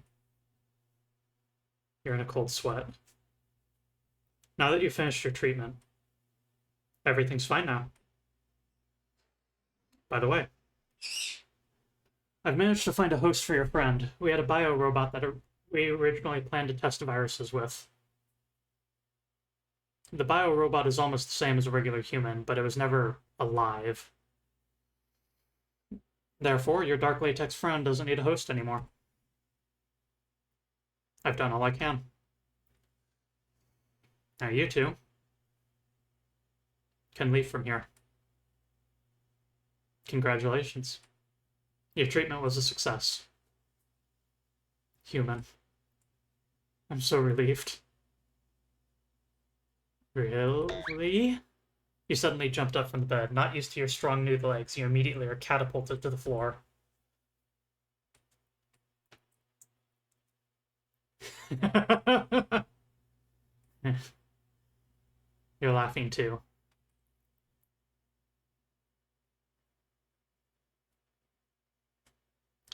You're in a cold sweat. Now that you've finished your treatment, everything's fine now. By the way, I've managed to find a host for your friend. We had a bio-robot that we originally planned to test viruses with. The bio-robot is almost the same as a regular human, but it was never alive. Therefore, your dark latex friend doesn't need a host anymore. I've done all I can. Now you two can leave from here. Congratulations. Your treatment was a success. Human. I'm so relieved. Really? You suddenly jumped up from the bed. Not used to your strong new legs, you immediately are catapulted to the floor. You're laughing too.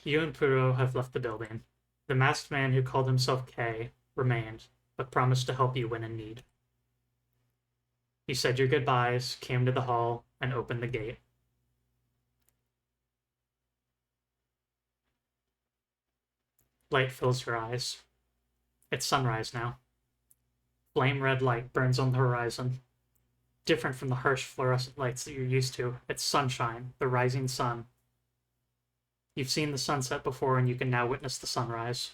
You and Puro have left the building. The masked man who called himself K remained, but promised to help you when in need. He said your goodbyes, came to the hall, and opened the gate. Light fills your eyes. It's sunrise now. Flame red light burns on the horizon. Different from the harsh fluorescent lights that you're used to. It's sunshine, the rising sun. You've seen the sunset before, and you can now witness the sunrise.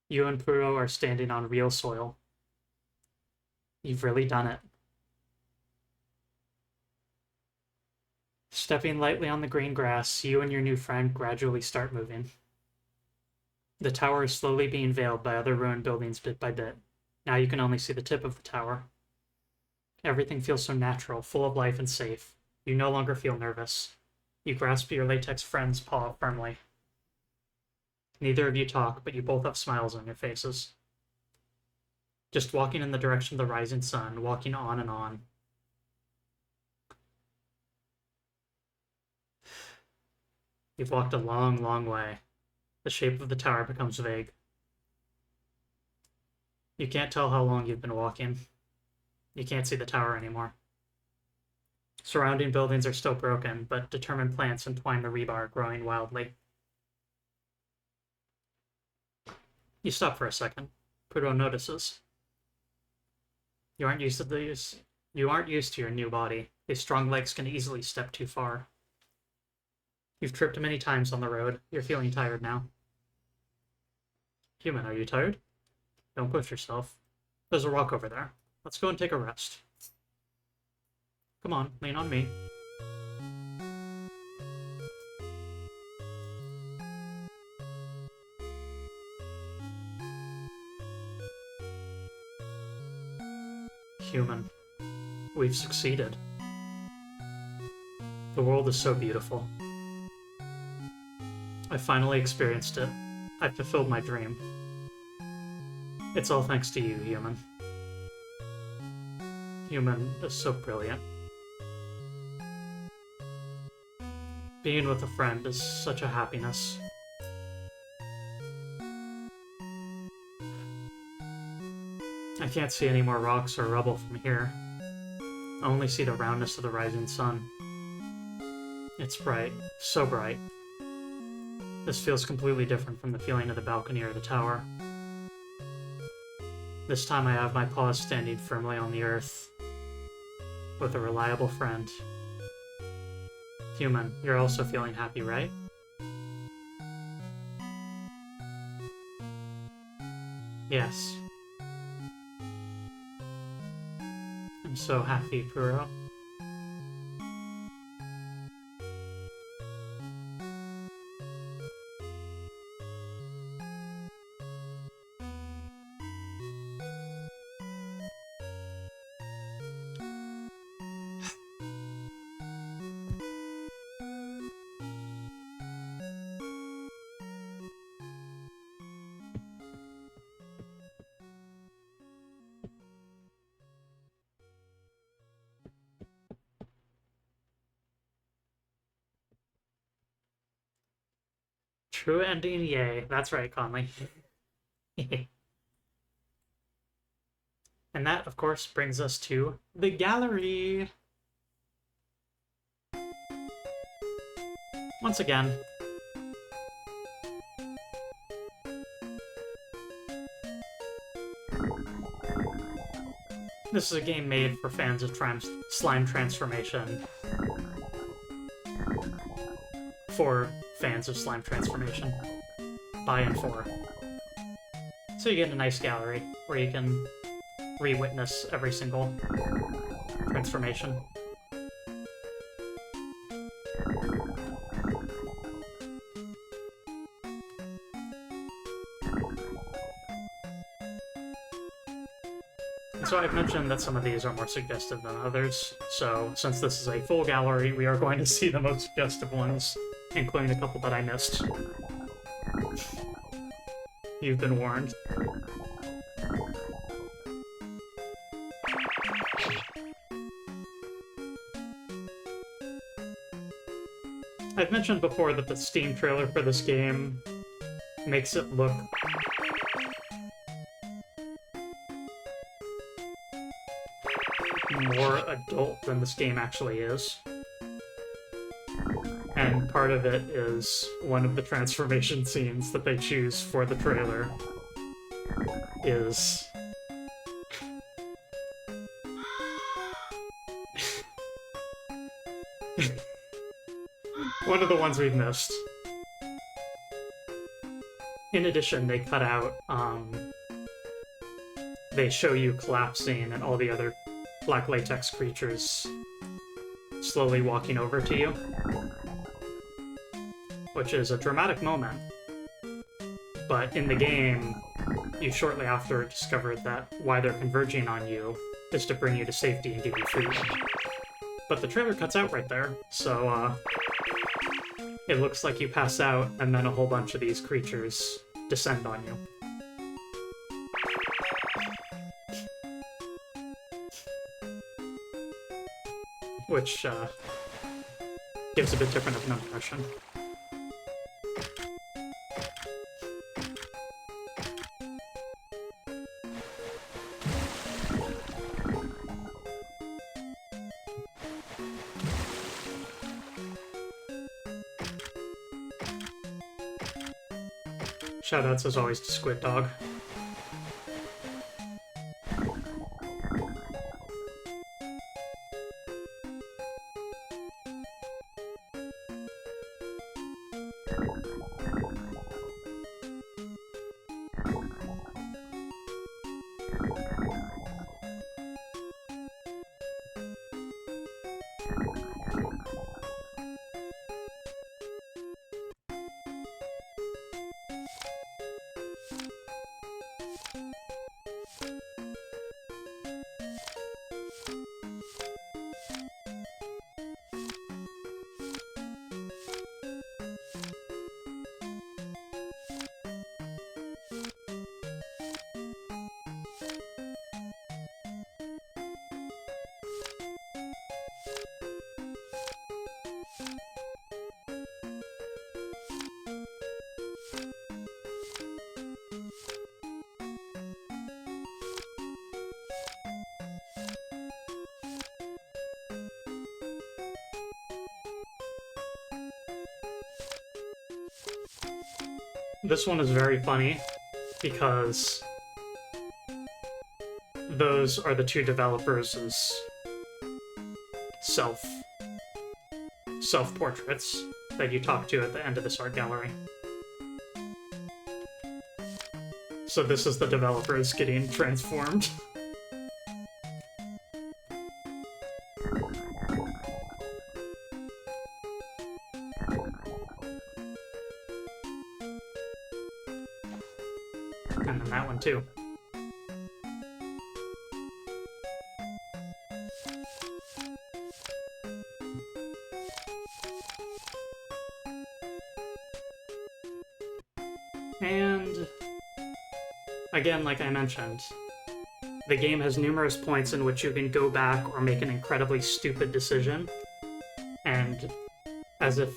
You and Puro are standing on real soil. You've really done it. Stepping lightly on the green grass, you and your new friend gradually start moving. The tower is slowly being veiled by other ruined buildings bit by bit. Now you can only see the tip of the tower. Everything feels so natural, full of life and safe. You no longer feel nervous. You grasp your latex friend's paw firmly. Neither of you talk, but you both have smiles on your faces. Just walking in the direction of the rising sun, walking on and on. You've walked a long, long way. The shape of the tower becomes vague. You can't tell how long you've been walking. You can't see the tower anymore. Surrounding buildings are still broken, but determined plants entwine the rebar, growing wildly. You stop for a second. Puro notices. You aren't used to your new body. These strong legs can easily step too far. You've tripped many times on the road. You're feeling tired now. Human, are you tired? Don't push yourself. There's a rock over there. Let's go and take a rest. Come on, lean on me. Human, we've succeeded. The world is so beautiful. I finally experienced it. I fulfilled my dream. It's all thanks to you, Human. Human is so brilliant. Being with a friend is such a happiness. I can't see any more rocks or rubble from here. I only see the roundness of the rising sun. It's bright, so bright. This feels completely different from the feeling of the balcony or the tower. This time I have my paws standing firmly on the earth, with a reliable friend. Human, you're also feeling happy, right? Yes. I'm so happy, Puro. True ending, yay. That's right, Conley. And that, of course, brings us to the gallery. Once again. This is a game made for fans of slime transformation. For fans of slime transformation. By and for. So you get a nice gallery where you can re-witness every single transformation. So I've mentioned that some of these are more suggestive than others, so since this is a full gallery, we are going to see the most suggestive ones, including a couple that I missed. You've been warned. I've mentioned before that the Steam trailer for this game makes it look more adult than this game actually is. And part of it is one of the transformation scenes that they choose for the trailer is one of the ones we've missed. In addition, they cut out, they show you collapsing and all the other black latex creatures slowly walking over to you, which is a dramatic moment. But in the game, you shortly after discover that why they're converging on you is to bring you to safety and give you food. But the trailer cuts out right there, so it looks like you pass out and then a whole bunch of these creatures descend on you. Which gives a bit different of an impression. Shoutouts as always to Squid Dog. This one is very funny because those are the two developers' self-portraits that you talk to at the end of this art gallery. So this is the developers getting transformed. And then that one too. And again, like I mentioned, the game has numerous points in which you can go back or make an incredibly stupid decision, and as if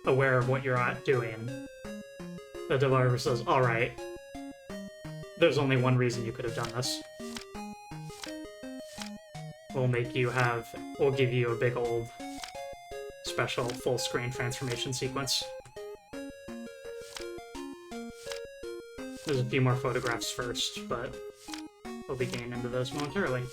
aware of what you're doing, the developer says, alright, there's only one reason you could have done this. We'll give you a big old special full screen transformation sequence. There's a few more photographs first, but we'll be getting into those momentarily.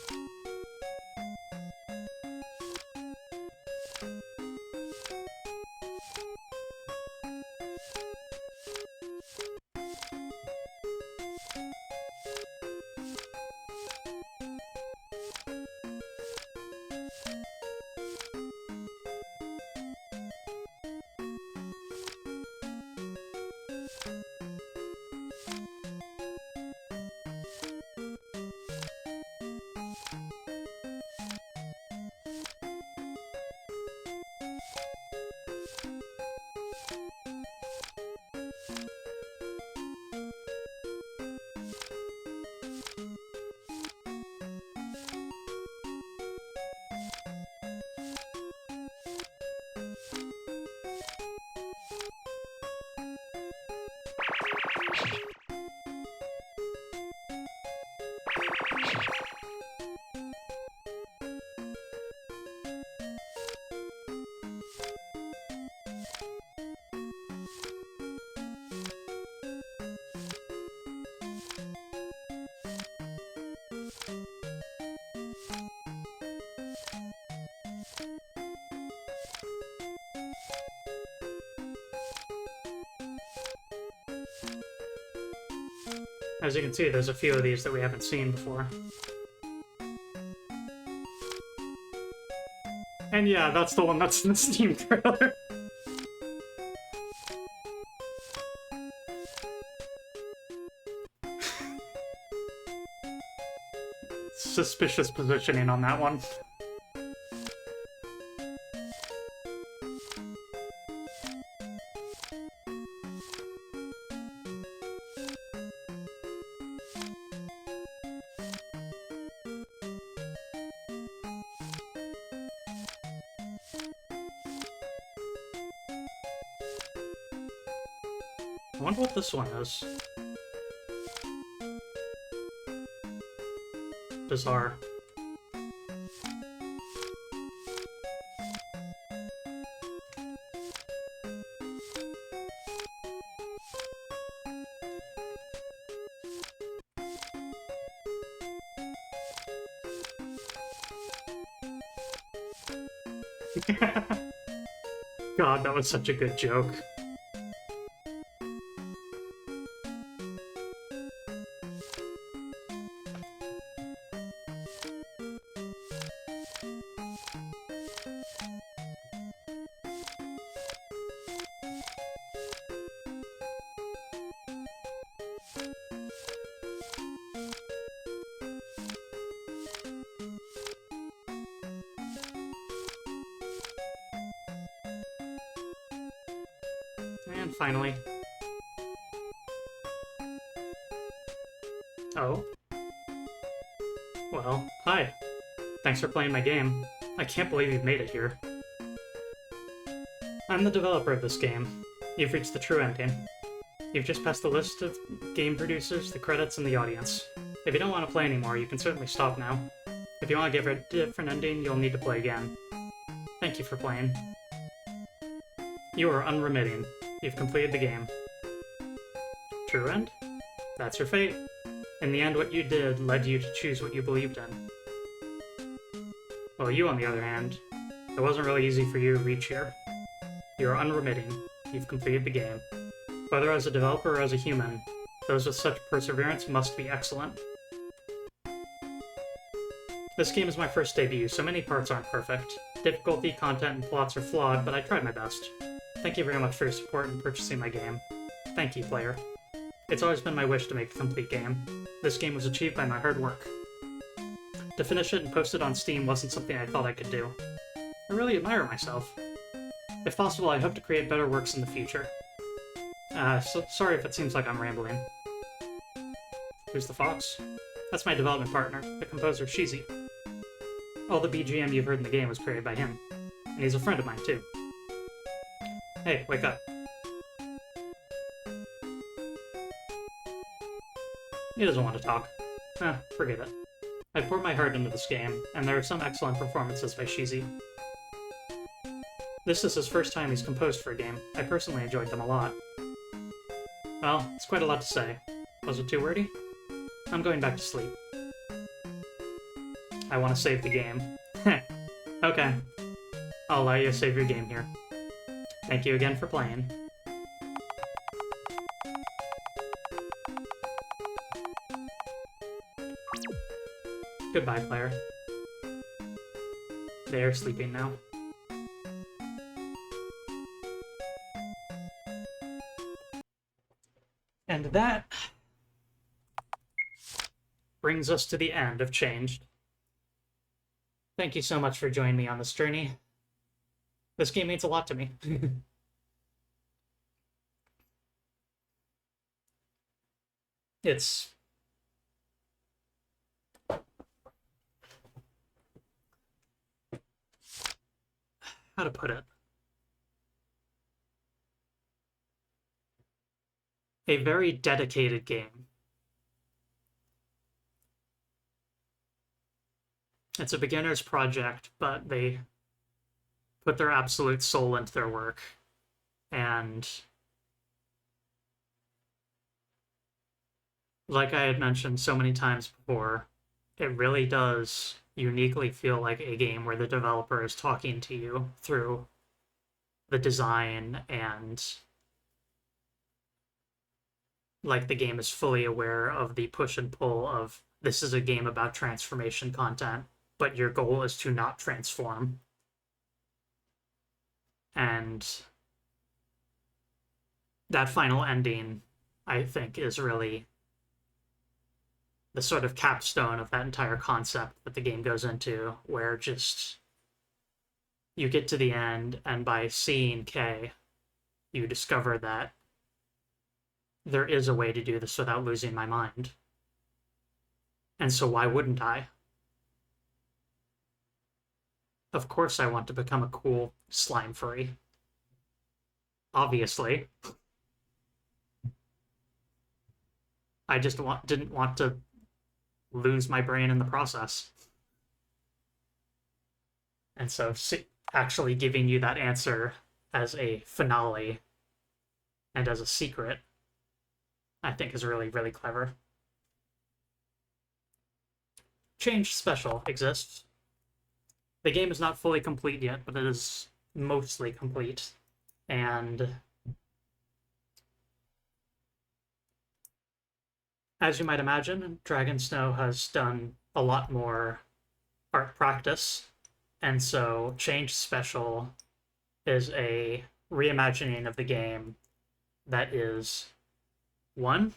As you can see, there's a few of these that we haven't seen before. And yeah, that's the one that's in the Steam trailer. Suspicious positioning on that one. I wonder what this one is. Bizarre. God, that was such a good joke. And finally. Oh. Well, hi. Thanks for playing my game. I can't believe you've made it here. I'm the developer of this game. You've reached the true ending. You've just passed the list of game producers, the credits, and the audience. If you don't want to play anymore, you can certainly stop now. If you want to give it a different ending, you'll need to play again. Thank you for playing. You are unremitting. You've completed the game. True end? That's your fate. In the end, what you did led you to choose what you believed in. Well, you, on the other hand, it wasn't really easy for you to reach here. You are unremitting. You've completed the game. Whether as a developer or as a human, those with such perseverance must be excellent. This game is my first debut, so many parts aren't perfect. Difficulty, content, and plots are flawed, but I tried my best. Thank you very much for your support in purchasing my game. Thank you, player. It's always been my wish to make a complete game. This game was achieved by my hard work. To finish it and post it on Steam wasn't something I thought I could do. I really admire myself. If possible, I hope to create better works in the future. Sorry if it seems like I'm rambling. Who's the fox? That's my development partner, the composer Shizi. All the BGM you've heard in the game was created by him. And he's a friend of mine, too. Hey, wake up. He doesn't want to talk. Forget it. I poured my heart into this game, and there are some excellent performances by Shizi. This is his first time he's composed for a game. I personally enjoyed them a lot. Well, it's quite a lot to say. Was it too wordy? I'm going back to sleep. I want to save the game. Okay. I'll allow you to save your game here. Thank you again for playing. Goodbye, player. They are sleeping now. And that brings us to the end of Changed. Thank you so much for joining me on this journey. This game means a lot to me. It's... how to put it? A very dedicated game. It's a beginner's project, but they put their absolute soul into their work. And like I had mentioned so many times before, it really does uniquely feel like a game where the developer is talking to you through the design and like the game is fully aware of the push and pull of this is a game about transformation content, but your goal is to not transform. And that final ending, I think, is really the sort of capstone of that entire concept that the game goes into, where just you get to the end, and by seeing Kay, you discover that there is a way to do this without losing my mind. And so why wouldn't I? Of course I want to become a cool slime furry. Obviously. I just didn't want to lose my brain in the process. And so actually giving you that answer as a finale and as a secret, I think is really, really clever. Change Special exists. The game is not fully complete yet, but it is mostly complete. And as you might imagine, Dragon Snow has done a lot more art practice. And so Change Special is a reimagining of the game that is, one,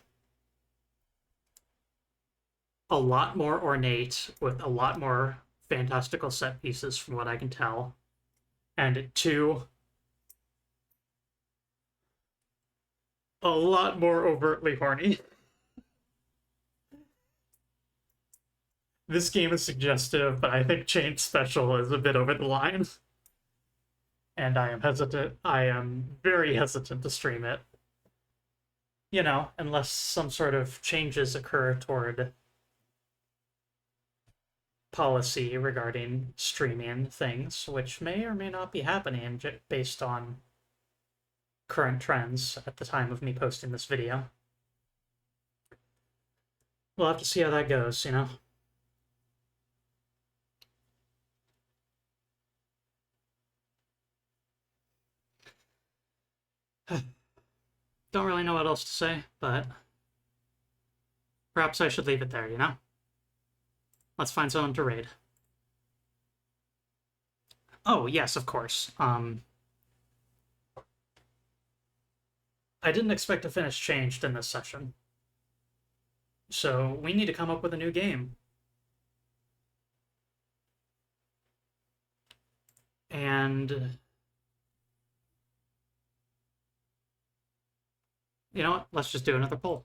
a lot more ornate with a lot more fantastical set pieces from what I can tell. And two, a lot more overtly horny. This game is suggestive, but I think Change Special is a bit over the line. And I am hesitant. I am very hesitant to stream it. You know, unless some sort of changes occur toward policy regarding streaming things, which may or may not be happening based on current trends at the time of me posting this video. We'll have to see how that goes, you know? Don't really know what else to say, but perhaps I should leave it there, you know? Let's find someone to raid. Oh, yes, of course. I didn't expect to finish Changed in this session. So we need to come up with a new game. And you know what? Let's just do another poll.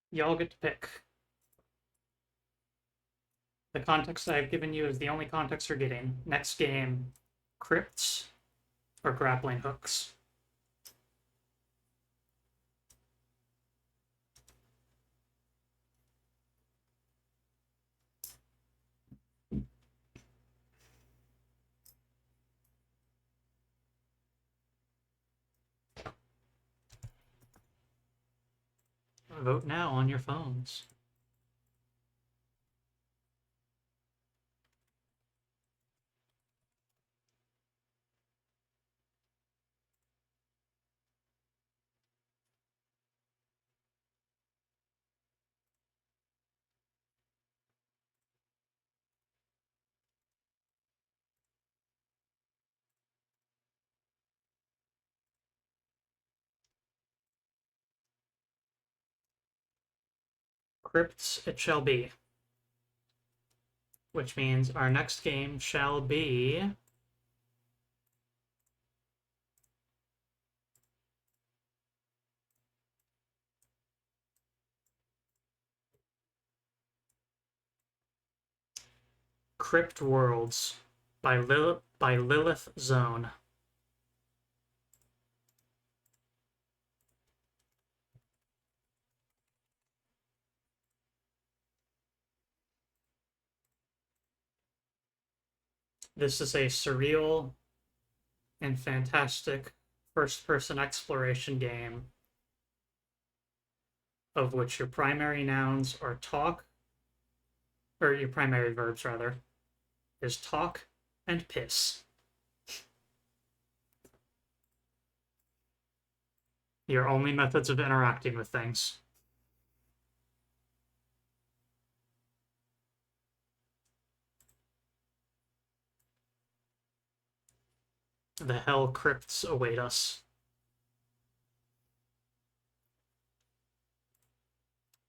Y'all get to pick. The context I've given you is the only context you're getting. Next game, crypts or grappling hooks. Vote now on your phones. Crypts it shall be. Which means our next game shall be Crypt Worlds by Lilith Zone. This is a surreal and fantastic first-person exploration game of which your primary nouns are talk, or your primary verbs rather, is talk and piss. Your only methods of interacting with things. The hell crypts await us.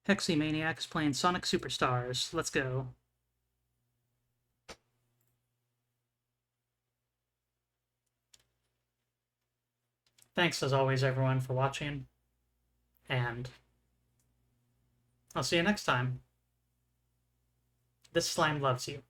Hexymaniacs playing Sonic Superstars. Let's go. Thanks as always, everyone, for watching. And I'll see you next time. This slime loves you.